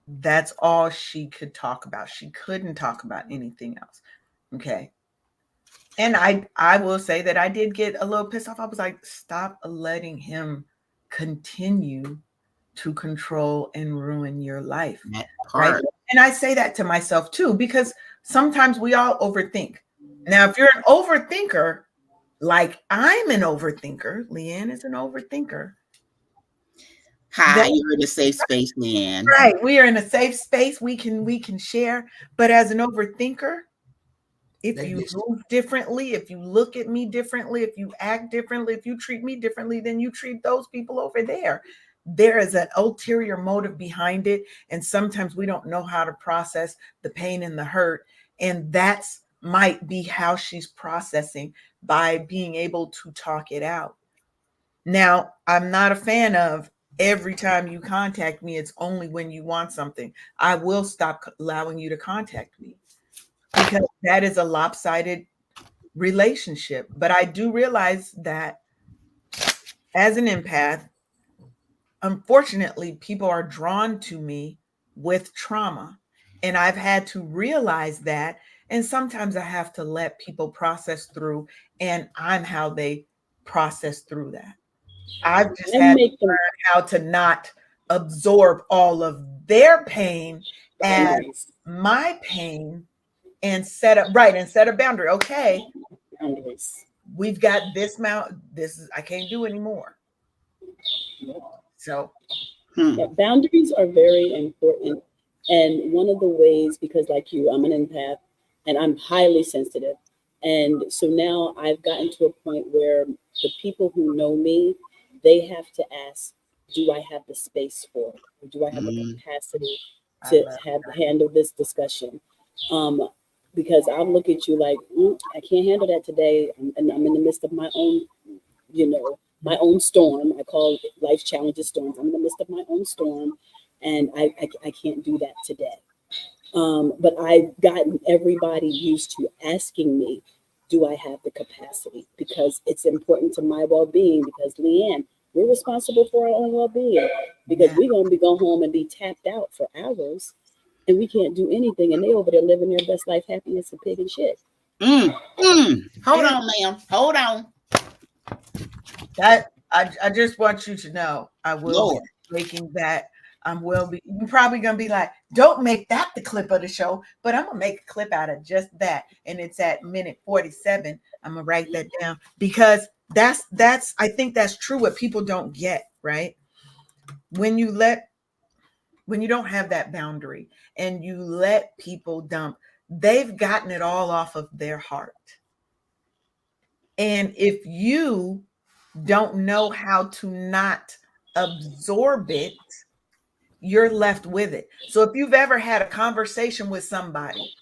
that's all she could talk about. She couldn't talk about anything else. Okay. And I will say that I did get a little pissed off. I was like, stop letting him continue to control and ruin your life. That Right. part. And I say that to myself too, because sometimes we all overthink. Now, if you're an overthinker, like I'm an overthinker, LeAnne is an overthinker. Hi, you're in a safe space, LeAnne. Right. We are in a safe space. We can share. But as an overthinker, if you move differently, if you look at me differently, if you act differently, if you treat me differently than you treat those people over there, there is an ulterior motive behind it. And sometimes we don't know how to process the pain and the hurt. And that's might be how she's processing by being able to talk it out. Now, I'm not a fan of every time you contact me, it's only when you want something. I will stop allowing you to contact me because that is a lopsided relationship. But I do realize that as an empath, unfortunately, people are drawn to me with trauma. And I've had to realize that. And sometimes I have to let people process through, and I'm how they process through that. I've just had to learn how to not absorb all of their pain as my pain and set a boundary. Okay, we've got this amount. I can't do anymore. So boundaries are very important. And one of the ways, because like you, I'm an empath and I'm highly sensitive. And so now I've gotten to a point where the people who know me, they have to ask, do I have the space for it? Or do I have the capacity to handle this discussion? Because I'll look at you like, I can't handle that today. And I'm in the midst of my own, my own storm. I call life challenges storms. I'm in the midst of my own storm, and I can't do that today. But I've gotten everybody used to asking me, do I have the capacity? Because it's important to my well-being. Because LeAnne, we're responsible for our own well-being. Because we're going to go home and be tapped out for hours, and we can't do anything. And they over there living their best life, happy as a pig and shit. Hold on, ma'am. Hold on. That I just want you to know, I will be making that. You're probably gonna be like, don't make that the clip of the show, but I'm gonna make a clip out of just that, and it's at minute 47. I'm gonna write that down because that's I think that's true. What people don't get, right? When you don't have that boundary and you let people dump, they've gotten it all off of their heart. And if you don't know how to not absorb it, you're left with it. So if you've ever had a conversation with somebody,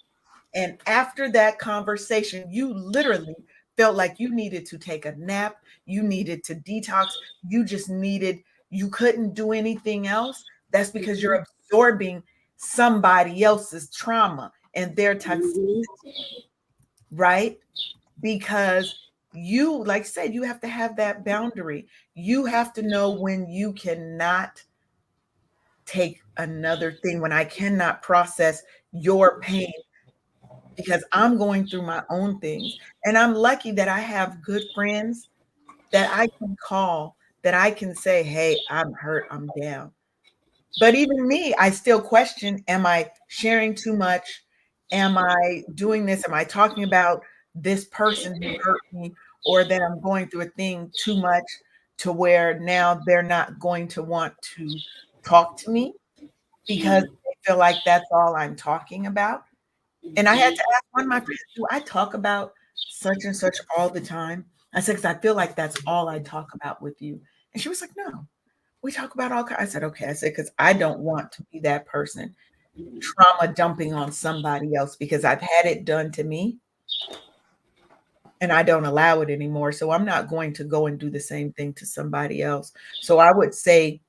and after that conversation, you literally felt like you needed to take a nap, you needed to detox, you couldn't do anything else, that's because you're absorbing somebody else's trauma and their toxicity, right? Because you, like I said, you have to have that boundary. You have to know when you cannot take another thing, when I cannot process your pain, because I'm going through my own things. And I'm lucky that I have good friends that I can call, that I can say, hey, I'm hurt, I'm down. But even me, I still question, am I sharing too much? Am I doing this? Am I talking about this person who hurt me, or that I'm going through a thing too much to where now they're not going to want to talk to me because they feel like that's all I'm talking about? And I had to ask one of my friends, do I talk about such and such all the time? I said, because I feel like that's all I talk about with you. And she was like, no, we talk about all kinds. I said, okay. I said, because I don't want to be that person trauma dumping on somebody else, because I've had it done to me and I don't allow it anymore. So I'm not going to go and do the same thing to somebody else. So I would say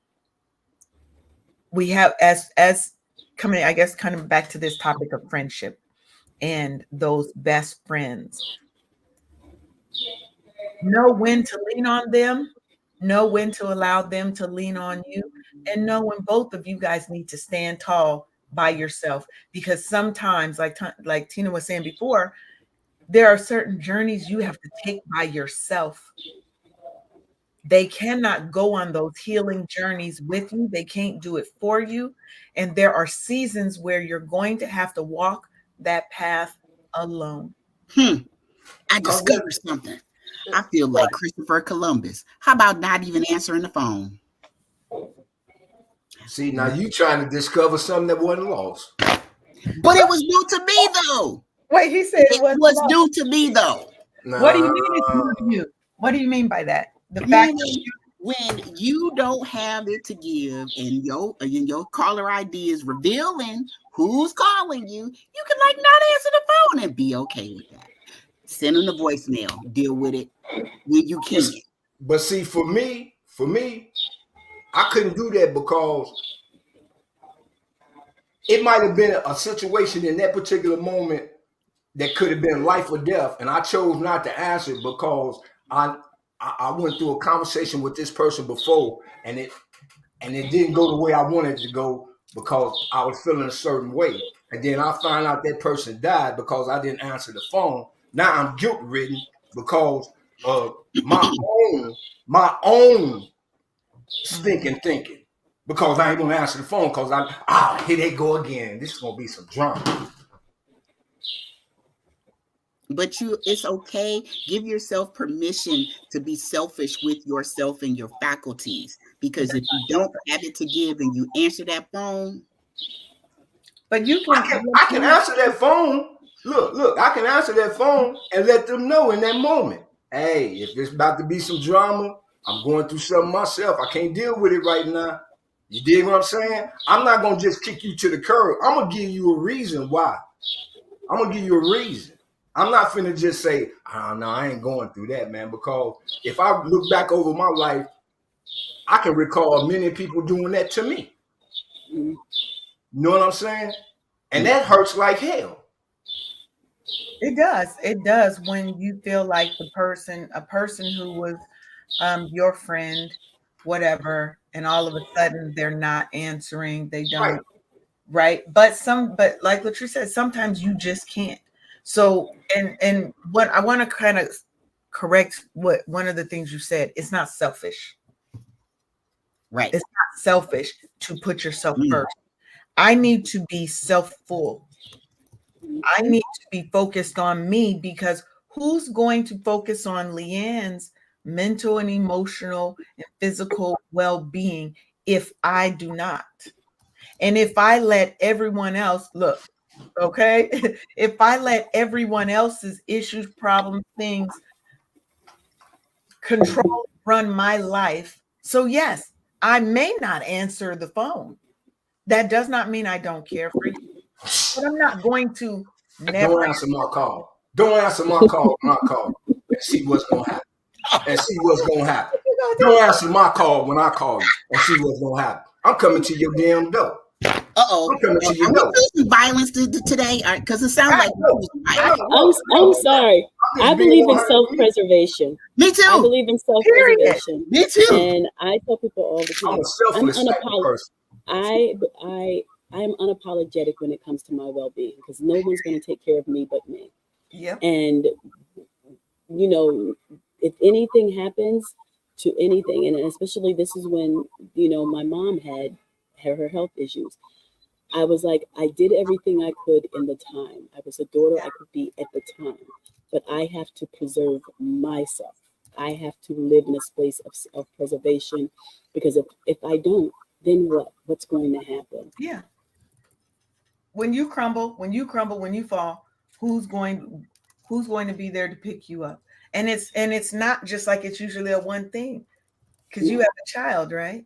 we have, as coming, I guess, kind of back to this topic of friendship and those best friends. Know when to lean on them, know when to allow them to lean on you, and know when both of you guys need to stand tall by yourself. Because sometimes, like Tina was saying before, there are certain journeys you have to take by yourself. They cannot go on those healing journeys with you. They can't do it for you. And there are seasons where you're going to have to walk that path alone. I discovered something. I feel like Christopher Columbus. How about not even answering the phone? See, now you trying to discover something that wasn't lost. But it was new to me, though. Wait, he said it was new to me, though. What do you mean it's new to you? What do you mean by that? The fact when you don't have it to give and your caller ID is revealing who's calling you, you can like not answer the phone and be okay with that. Send them the voicemail. Deal with it when you can. But see, for me, I couldn't do that because it might have been a situation in that particular moment that could have been life or death, and I chose not to answer it because I went through a conversation with this person before, and it didn't go the way I wanted it to go because I was feeling a certain way, and then I found out that person died because I didn't answer the phone. Now I'm guilt ridden because of my own stinking thinking, because I ain't gonna answer the phone because here they go again. This is gonna be some drama. But it's okay. Give yourself permission to be selfish with yourself and your faculties, because if you don't have it to give and you answer that phone, but I can answer that phone. Look, I can answer that phone and let them know in that moment. Hey, if there's about to be some drama, I'm going through something myself. I can't deal with it right now. You dig what I'm saying? I'm not going to just kick you to the curb. I'm going to give you a reason why. I'm going to give you a reason. I'm not finna just say, oh, no, I ain't going through that, man, because if I look back over my life, I can recall many people doing that to me. You know what I'm saying? And that hurts like hell. It does. It does when you feel like a person who was your friend, whatever, and all of a sudden they're not answering. They don't, right? But like Latrice said, sometimes you just can't. So, and what I want to kind of correct what one of the things you said, it's not selfish. Right. It's not selfish to put yourself first. I need to be self-full. I need to be focused on me, because who's going to focus on LeAnne's mental and emotional and physical well-being if I do not? And if I let everyone else look, okay, if I let everyone else's issues, problems, things control, run my life. So yes, I may not answer the phone. That does not mean I don't care for you. But I'm not going to never. Don't answer my call. Don't answer my call when I call and see what's going to happen. Don't answer my call when I call you and see what's going to happen. I'm coming to your damn door. Uh-oh. I'm coming to your door. Some violence today? Because it sounds like I'm sorry. I believe in self-preservation. Me too. I believe in self-preservation. Me too. And I tell people all the time, I'm a selfless person. I am unapologetic when it comes to my well-being, because no one's going to take care of me but me. Yeah. And if anything happens to anything, and especially this is when my mom had her health issues, I was like, I did everything I could in the time. I was a daughter I could be at the time, but I have to preserve myself. I have to live in a space of self-preservation, because if I don't, then what? What's going to happen? Yeah. When you crumble, when you fall, who's going to be there to pick you up? And it's not just like it's usually a one thing, because you have a child, right?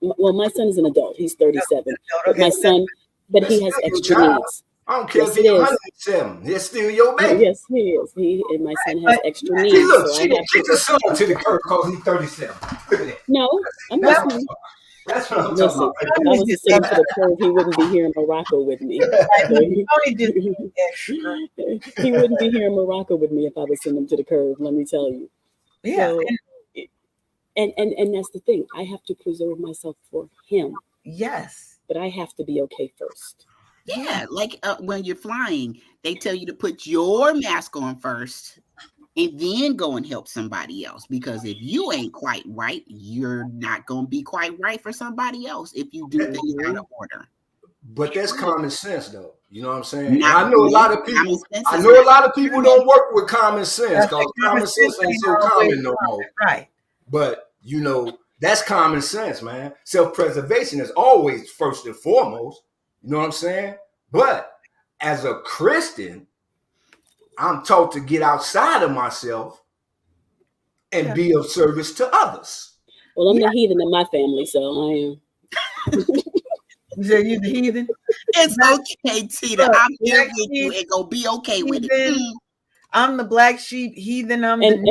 Well, my son is an adult. He's 37. Okay. But he has extra needs. I don't care if he's 107. He's still your baby. Yes, he is. And my son has extra needs. Look, she kicked her son to the curb because he's 37. Look at that. No, I'm listening. That's what I'm talking Listen, about. if I was to send him to the curve, he wouldn't be here in Morocco with me. Tony just extra. He wouldn't be here in Morocco with me if I would send him to the curve, let me tell you. Yeah. So, and that's the thing. I have to preserve myself for him, Yes. but I have to be okay first. Yeah, like when you're flying, they tell you to put your mask on first and then go and help somebody else. Because if you ain't quite right, you're not going to be quite right for somebody else if you do things out of order. But that's common sense, though. You know what I'm saying? Not And I know a really. lot of people. Common sense I is know a not- lot of people don't work with common sense That's because like common sense ain't so always common no more. right. But you know, that's common sense, man. Self-preservation is always first and foremost. You know what I'm saying? But as a Christian, I'm taught to get outside of myself and be of service to others. Well, I'm the heathen in my family, so I am. You the heathen? It's okay, Tina. Look, I'm here black with you sheep, and go be okay with it. heathen. I'm the black sheep, heathen. I'm And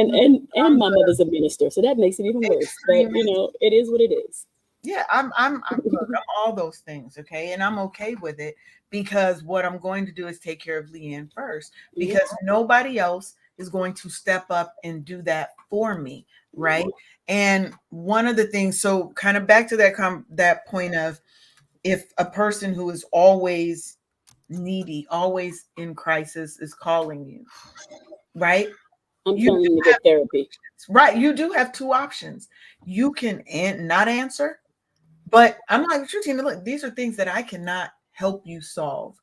my mother's a minister, so that makes it even worse. But you know, it is what it is. Yeah, I'm look, I'm all those things, okay? And I'm okay with it because what I'm going to do is take care of LeAnne first because nobody else is going to step up and do that for me, right? And one of the things, so kind of back to that point of if a person who is always needy, always in crisis is calling you, right? I'm telling you to get therapy. Right, you do have two options. You can not answer. But I'm like, Tina, look, these are things that I cannot help you solve.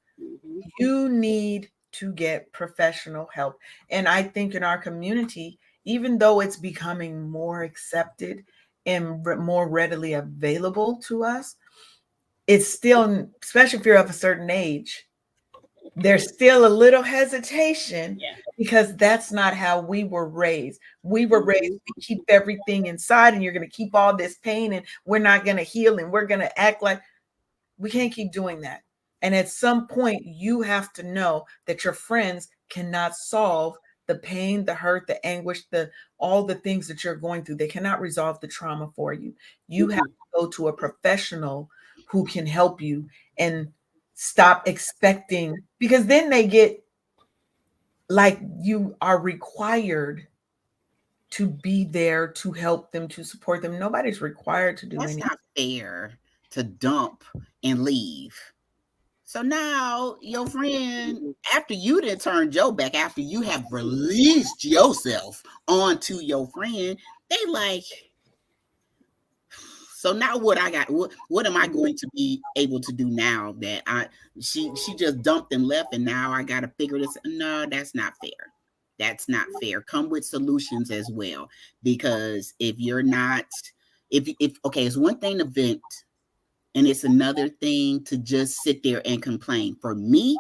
You need to get professional help. And I think in our community, even though it's becoming more accepted and more readily available to us, it's still, especially if you're of a certain age, there's still a little hesitation because that's not how we were raised. We were raised to keep everything inside and you're going to keep all this pain and we're not going to heal and we're going to act like we can't keep doing that. And at some point you have to know that your friends cannot solve the pain, the hurt, the anguish, all the things that you're going through. They cannot resolve the trauma for you. You have to go to a professional who can help you and stop expecting, because then they get like you are required to be there to help them, to support them. Nobody's required to do anything. That's not fair to dump and leave. So now your friend, after you done turned your back, after you have released yourself onto your friend, they like, so now what I got, what am I going to be able to do now that she just dumped and left and now I got to figure this? No, that's not fair. That's not fair. Come with solutions as well. Because if you're not, if okay, it's one thing to vent and it's another thing to just sit there and complain. For me,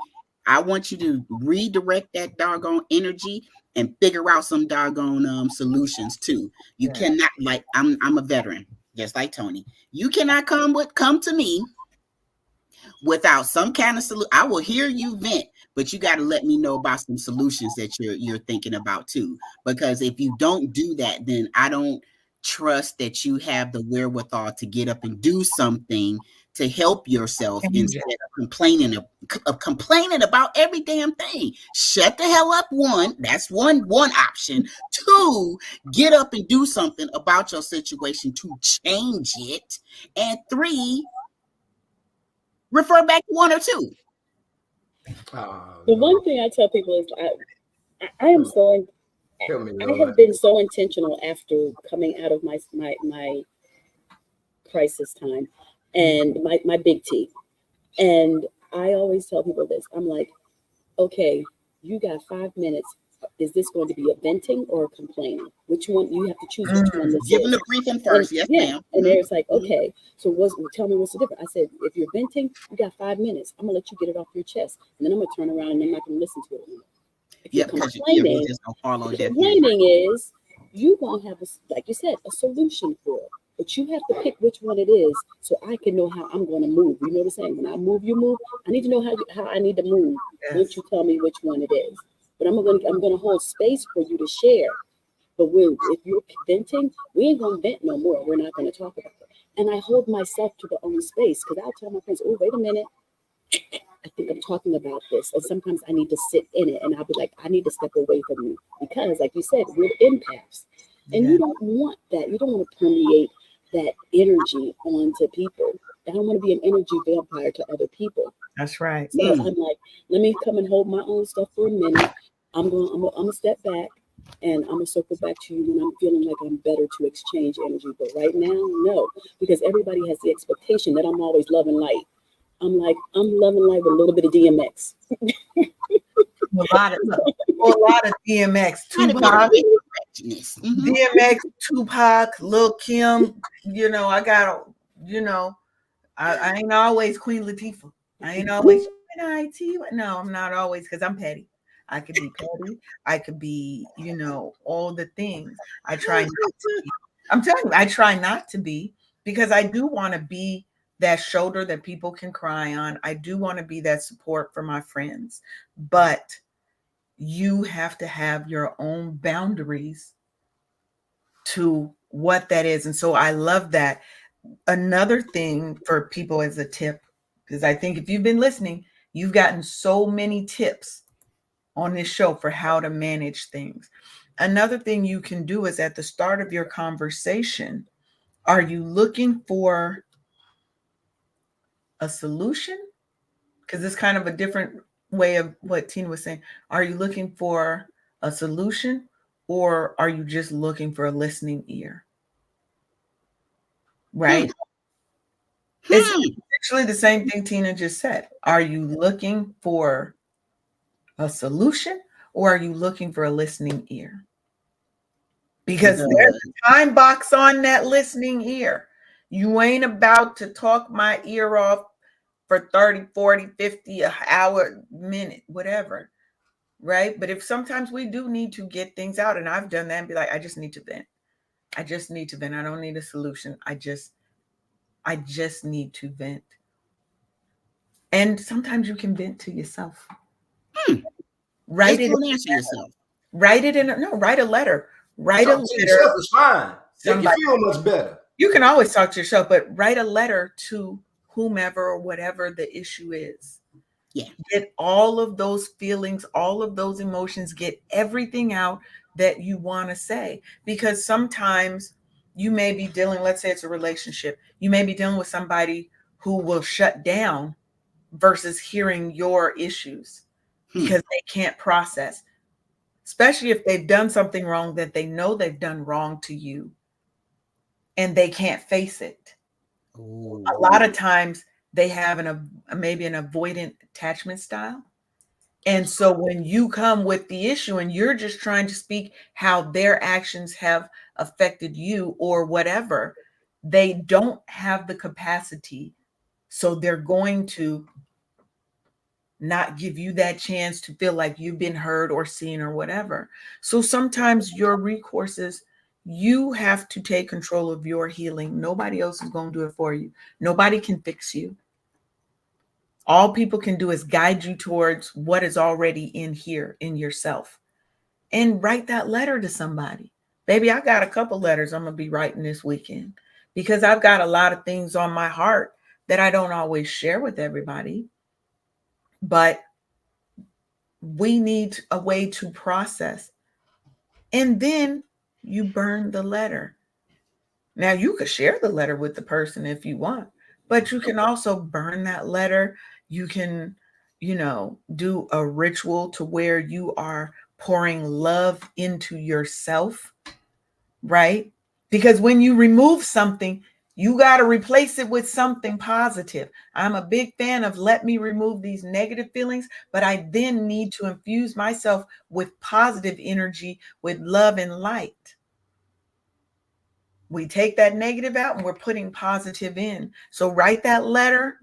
I want you to redirect that doggone energy and figure out some doggone solutions too. You cannot, like, I'm a veteran, just like Tony. You cannot come to me without some kind of solution. I will hear you vent, but you got to let me know about some solutions that you're thinking about too. Because if you don't do that, then I don't trust that you have the wherewithal to get up and do something to help yourself instead of complaining about every damn thing. Shut the hell up. That's one option. 2, get up and do something about your situation to change it. And 3, refer back to 1 or 2. The one thing I tell people is I am so I have been so intentional after coming out of my crisis time and my big T. And I always tell people this. I'm like, okay, you got 5 minutes. Is this going to be a venting or a complaining? Which one? You have to choose which one this Give is. them the briefing first. Yes, ma'am. And there's like, okay, so tell me what's the difference? I said, if you're venting, you got 5 minutes. I'm going to let you get it off your chest. And then I'm going to turn around and I'm not going to listen to it anymore. If you're complaining is you going to have, like you said, a solution for it. But you have to pick which one it is so I can know how I'm going to move. You know what I'm saying? When I move, you move. I need to know how I need to move. Once you tell me which one it is. But I'm gonna hold space for you to share. But if you're venting, we ain't gonna vent no more. We're not gonna talk about it. And I hold myself to the own space, because I'll tell my friends, oh, wait a minute, I think I'm talking about this. And sometimes I need to sit in it, and I'll be like, I need to step away from you, because like you said, we're empaths. And you don't want that. You don't want to permeate that energy onto people. I don't want to be an energy vampire to other people. That's right. So I'm like, let me come and hold my own stuff for a minute. I'm gonna step back, and I'm gonna circle back to you when I'm feeling like I'm better to exchange energy. But right now, no, because everybody has the expectation that I'm always love and light. I'm like, I'm love and light with a little bit of DMX. A lot of DMX, Tupac, DMX, Tupac, Lil Kim. You know, I got, you know, I ain't always Queen Latifah. I ain't always No, I'm not always, because I'm petty. I could be petty. I could be, you know, all the things. I try not to be. I'm telling you, I try not to be, because I do want to be that shoulder that people can cry on. I do want to be that support for my friends. But you have to have your own boundaries to what that is. And so I love that. Another thing for people as a tip, because I think if you've been listening, you've gotten so many tips on this show for how to manage things. Another thing you can do is, at the start of your conversation, are you looking for a solution? Because it's kind of a different way of what Tina was saying. Are you looking for a solution, or are you just looking for a listening ear? Right? It's actually the same thing Tina just said. Are you looking for a solution, or are you looking for a listening ear? Because there's a time box on that listening ear. You ain't about to talk my ear off for 30, 40, 50, an hour, minute, whatever. Right? But if sometimes we do need to get things out, and I've done that, and be like, I just need to vent. I just need to vent. I don't need a solution. I just need to vent. And sometimes you can vent to yourself. Write it. Answer yourself. Write it in. Write a letter. Write a letter. Yourself is fine. Make you feel much better. You can always talk to yourself, but write a letter to whomever or whatever the issue is. Yeah. Get all of those feelings, all of those emotions, get everything out that you want to say. Because sometimes you may be dealing, let's say it's a relationship, you may be dealing with somebody who will shut down versus hearing your issues because they can't process, especially if they've done something wrong that they know they've done wrong to you and they can't face it. Ooh. A lot of times they have maybe an avoidant attachment style. And so when you come with the issue and you're just trying to speak how their actions have affected you or whatever, they don't have the capacity. So they're going to not give you that chance to feel like you've been heard or seen or whatever. So sometimes your recourse is, you have to take control of your healing. Nobody else is going to do it for you. Nobody can fix you. All people can do is guide you towards what is already in here, in yourself. And write that letter to somebody. Baby, I got a couple letters I'm going to be writing this weekend, because I've got a lot of things on my heart that I don't always share with everybody. But we need a way to process. And then you burn the letter. Now, you could share the letter with the person if you want, but you can also burn that letter. You can, do a ritual to where you are pouring love into yourself, right? Because when you remove something, you got to replace it with something positive. I'm a big fan of let me remove these negative feelings, but I then need to infuse myself with positive energy, with love and light. We take that negative out and we're putting positive in. So write that letter.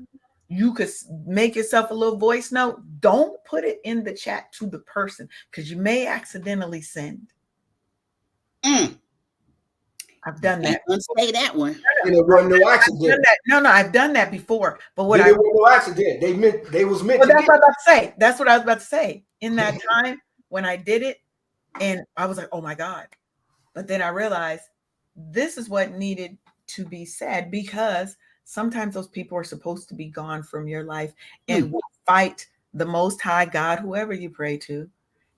You could make yourself a little voice note. Don't put it in the chat to the person, because you may accidentally send. I've done that. Say that one. It wasn't no accident. I've done that before. But what it wasn't no accident. They was meant to. That's what I was about to say. That's what I was about to say. In that time when I did it, and I was like, oh my God. But then I realized this is what needed to be said, because sometimes those people are supposed to be gone from your life, and we fight the Most High God, whoever you pray to,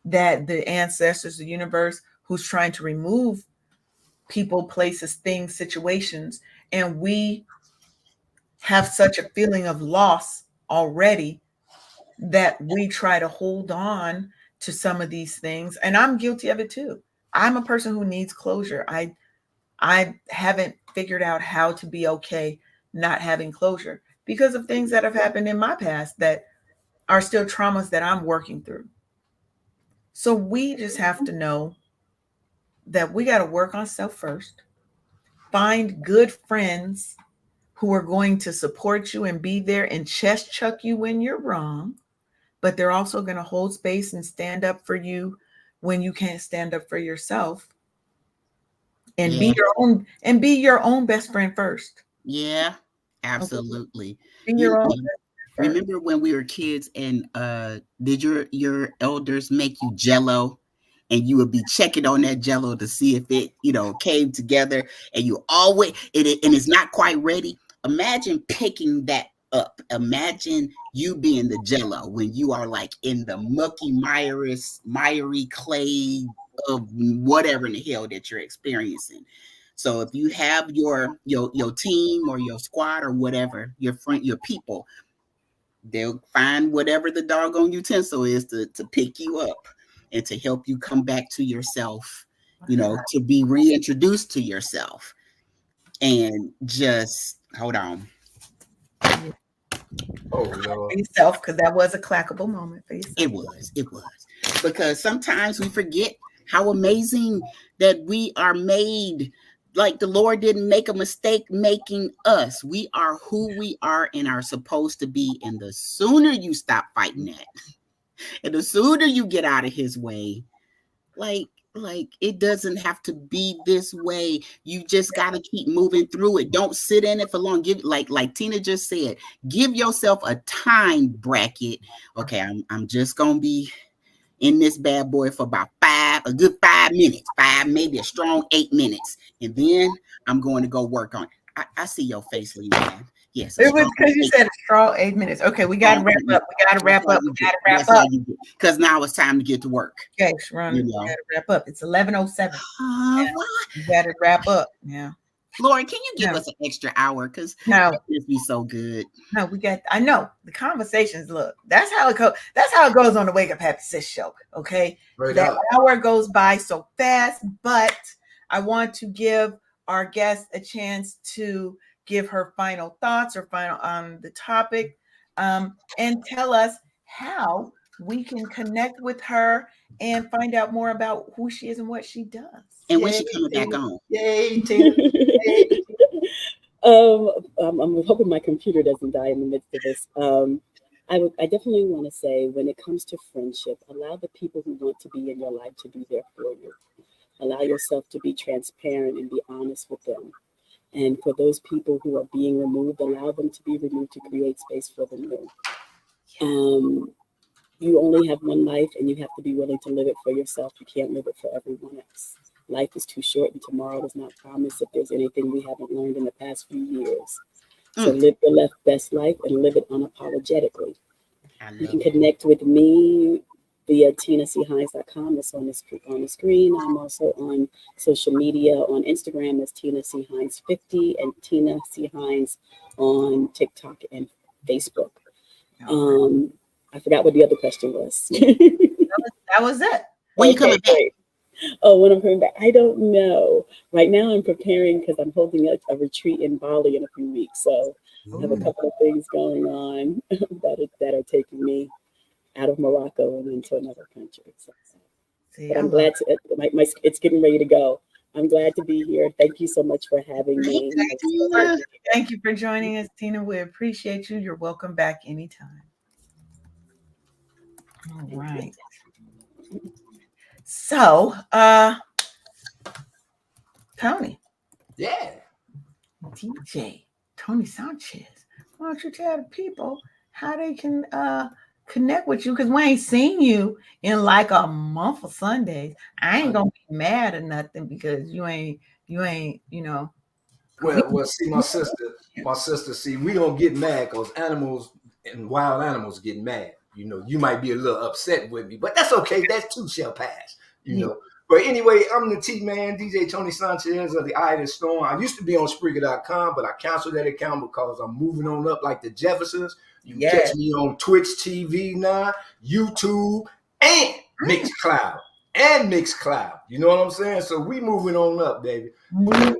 that the ancestors, the universe, who's trying to remove people, places, things, situations, and we have such a feeling of loss already that we try to hold on to some of these things. And I'm guilty of it too. I'm a person who needs closure. I haven't figured out how to be okay not having closure because of things that have happened in my past that are still traumas that I'm working through. So we just have to know that we got to work on self first, find good friends who are going to support you and be there and chest chuck you when you're wrong, but they're also going to hold space and stand up for you when you can't stand up for yourself. And be your own best friend first. Yeah, absolutely. Okay? Be your own. Remember when we were kids and did your elders make you Jello, and you would be checking on that Jello to see if it came together, and you always and it's not quite ready. Imagine picking that up. Imagine you being the Jello when you are like in the mucky, miry clay of whatever in the hell that you're experiencing. So if you have your team or your squad or whatever, your friend, your people, they'll find whatever the doggone utensil is to pick you up and to help you come back to yourself, to be reintroduced to yourself. And just hold on. Oh, Lord. For yourself, because that was a clackable moment for yourself. It was. Because sometimes we forget how amazing that we are made. Like the Lord didn't make a mistake making us. We are who we are and are supposed to be. And the sooner you stop fighting that, and the sooner you get out of his way, like it doesn't have to be this way. You just got to keep moving through it. Don't sit in it for long. Give like Tina just said, give yourself a time bracket. Okay, I'm just gonna be in this bad boy for about a good 5 minutes, maybe a strong 8 minutes, and then I'm going to go work on it. I see your face, LeAnne. Yes, it was because you said a strong 8 minutes. Okay, we got to wrap up. We got to wrap up. Because now it's time to get to work. Okay, Sheronda, we got to wrap up. It's 11:07. You got to wrap up. Yeah. Lord, can you give us an extra hour? Because it'd be so good. No, I know the conversations. Look, that's how it goes. That's how it goes on the Wake Up Happy Sis show. Okay. That hour goes by so fast, but I want to give our guest a chance to give her final thoughts or final on the topic, and tell us how we can connect with her and find out more about who she is and what she does. And when she coming back on? Yay, Tina. I'm hoping my computer doesn't die in the midst of this. I definitely want to say, when it comes to friendship, allow the people who want to be in your life to be there for you. Allow yourself to be transparent and be honest with them. And for those people who are being removed, allow them to be removed to create space for the new. You only have one life, and you have to be willing to live it for yourself. You can't live it for everyone else. Life is too short, and tomorrow does not promise if there's anything we haven't learned in the past few years. So live your best life and live it unapologetically. You can connect with me via tinachines.com. It's on the screen. I'm also on social media on Instagram as Tina C. Hines 50 and Tina C. Hines on TikTok and Facebook. I forgot what the other question was. That was it. When you coming back? Oh, when I'm coming back, I don't know. Right now, I'm preparing because I'm holding a retreat in Bali in a few weeks. So I have a couple of things going on that are taking me out of Morocco and into another country. So, but I'm glad it's getting ready to go. I'm glad to be here. Thank you so much for having me. Thank you for joining us, Tina. We appreciate you. You're welcome back anytime. All right. So, Tony. Yeah. DJ Tony Sanchez. Why don't you tell the people how they can connect with you? Because we ain't seen you in like a month of Sundays. I ain't gonna be mad or nothing because you ain't Well, see, my sister, see, we don't get mad because animals and wild animals get mad. You know, you might be a little upset with me, but that's okay. That too shall pass. You know. But anyway, I'm the T-Man, DJ Tony Sanchez of the Eye of the Storm. I used to be on Spreaker.com, but I canceled that account because I'm moving on up like the Jeffersons. You can catch me on Twitch TV now, YouTube, and Mixcloud. You know what I'm saying? So we moving on up, baby. I'm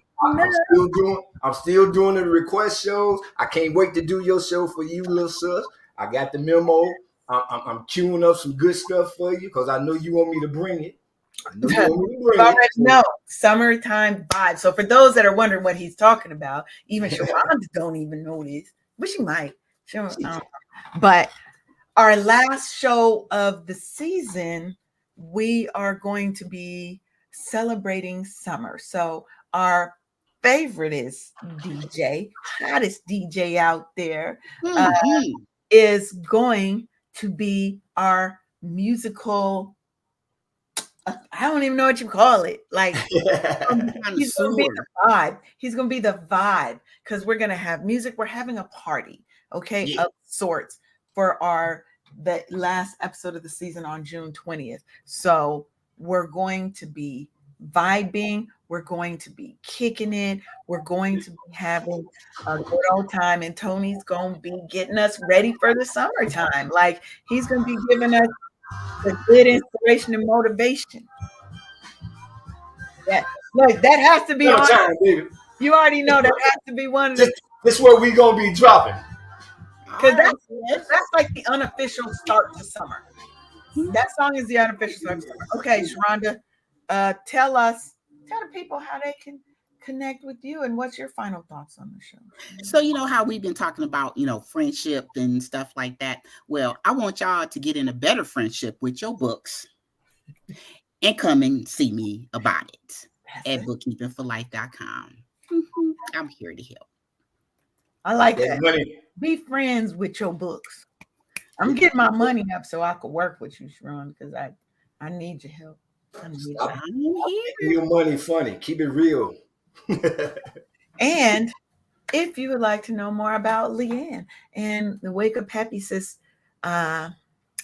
still doing the request shows. I can't wait to do your show for you, little sis. I got the memo. I'm queuing up some good stuff for you because I know you want me to bring it. No, summertime vibe. So for those that are wondering what he's talking about, even Sheronda don't even know this, but she might. But our last show of the season, we are going to be celebrating summer. So our favorite is DJ, hottest DJ out there, is going to be our musical. I don't even know what you call it. Like, he's going to be the vibe. He's going to be the vibe because we're going to have music. We're having a party, okay, of sorts for the last episode of the season on June 20th. So we're going to be vibing. We're going to be kicking it. We're going to be having a good old time. And Tony's going to be getting us ready for the summertime. Like, he's going to be giving us the good inspiration and motivation. Yeah, look, that has to be on time, baby. You already know that has to be one of the. This is what we gonna be dropping. Because that's like the unofficial start to summer. That song is the unofficial start to summer. Okay, Sheronda, tell the people how they can connect with you and what's your final thoughts on the show. So, you know how we've been talking about, friendship and stuff like that. Well, I want y'all to get in a better friendship with your books and come and see me about it at bookkeepingforlife.com. I'm here to help. I like that. Be friends with your books. I'm getting my money up so I could work with you, Sheronda, because I need your help. Stop your money funny. Keep it real. And if you would like to know more about LeAnne and the Wake Up Happy Sis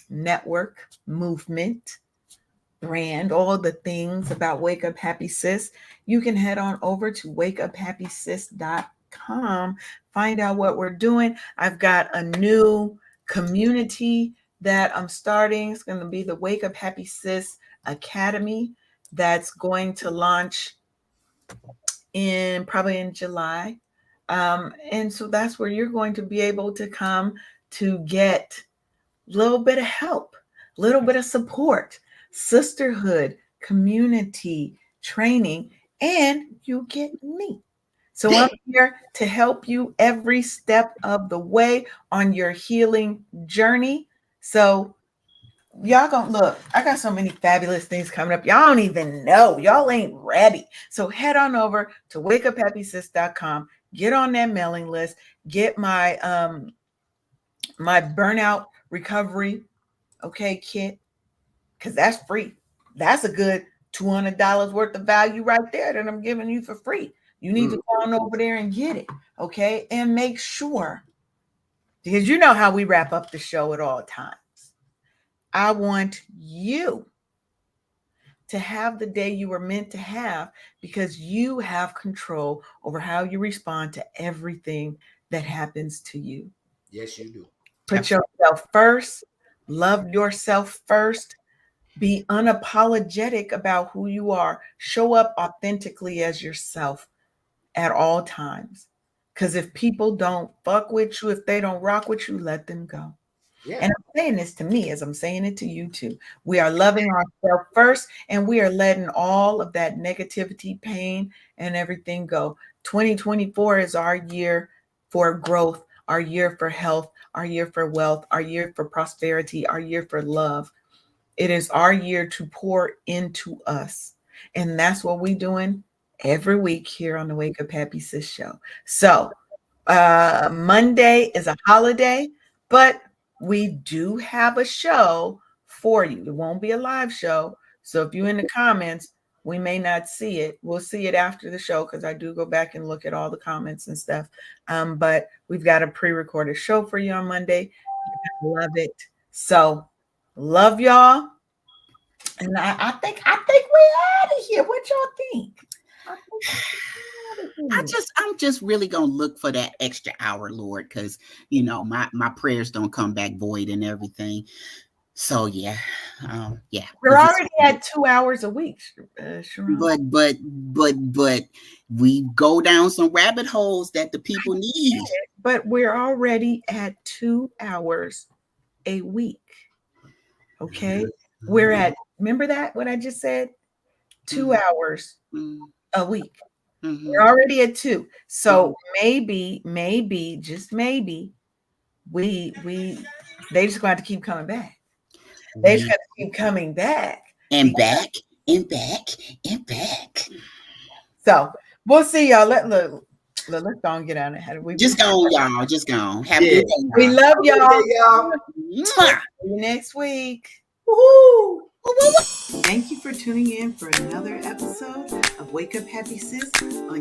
network, movement, brand, all the things about Wake Up Happy Sis, you can head on over to wakeuphappysis.com. Find out what we're doing. I've got a new community that I'm starting. It's going to be the Wake Up Happy Sis Academy that's going to launch probably in July. And so that's where you're going to be able to come to get a little bit of help, a little bit of support, sisterhood, community, training, and you get me. So I'm here to help you every step of the way on your healing journey. So y'all gonna look, I got so many fabulous things coming up. Y'all don't even know. Y'all ain't ready. So head on over to wakeuphappysis.com. Get on that mailing list. Get my my burnout recovery, kit, because that's free. That's a good $200 worth of value right there that I'm giving you for free. You need to go on over there and get it, okay? And make sure, because you know how we wrap up the show at all times. I want you to have the day you were meant to have because you have control over how you respond to everything that happens to you. Yes, you do. Put yourself first. Love yourself first. Be unapologetic about who you are. Show up authentically as yourself at all times. Because if people don't fuck with you, if they don't rock with you, let them go. Yeah. And I'm saying this to me as I'm saying it to you too. We are loving ourselves first, and we are letting all of that negativity, pain, and everything go. 2024 is our year for growth, our year for health, our year for wealth, our year for prosperity, our year for love. It is our year to pour into us. And that's what we're doing every week here on the Wake Up Happy Sis show. So Monday is a holiday, but we do have a show for you. It won't be a live show. So if you're in the comments, We may not see it. We'll see it after the show because I do go back and look at all the comments and stuff. But we've got a pre-recorded show for you on Monday. Love it. So love y'all. And I think we're out of here. What y'all think? I'm just really gonna look for that extra hour, Lord, because you know my prayers don't come back void and everything. So yeah. We're already at 2 hours a week, Sheronda. But we go down some rabbit holes that the people need. But we're already at 2 hours a week. Okay, we're at. Remember that what I just said? 2 hours a week. We're already at 2. So maybe, just maybe, they just going to have to keep coming back. They just got to keep coming back. And back, and back, and back. So we'll see y'all. Let's go and get out of here. Just go, y'all. Just go. Have a good day. We love y'all. See you next week. Woo-hoo. Thank you for tuning in for another episode of Wake Up Happy Sis on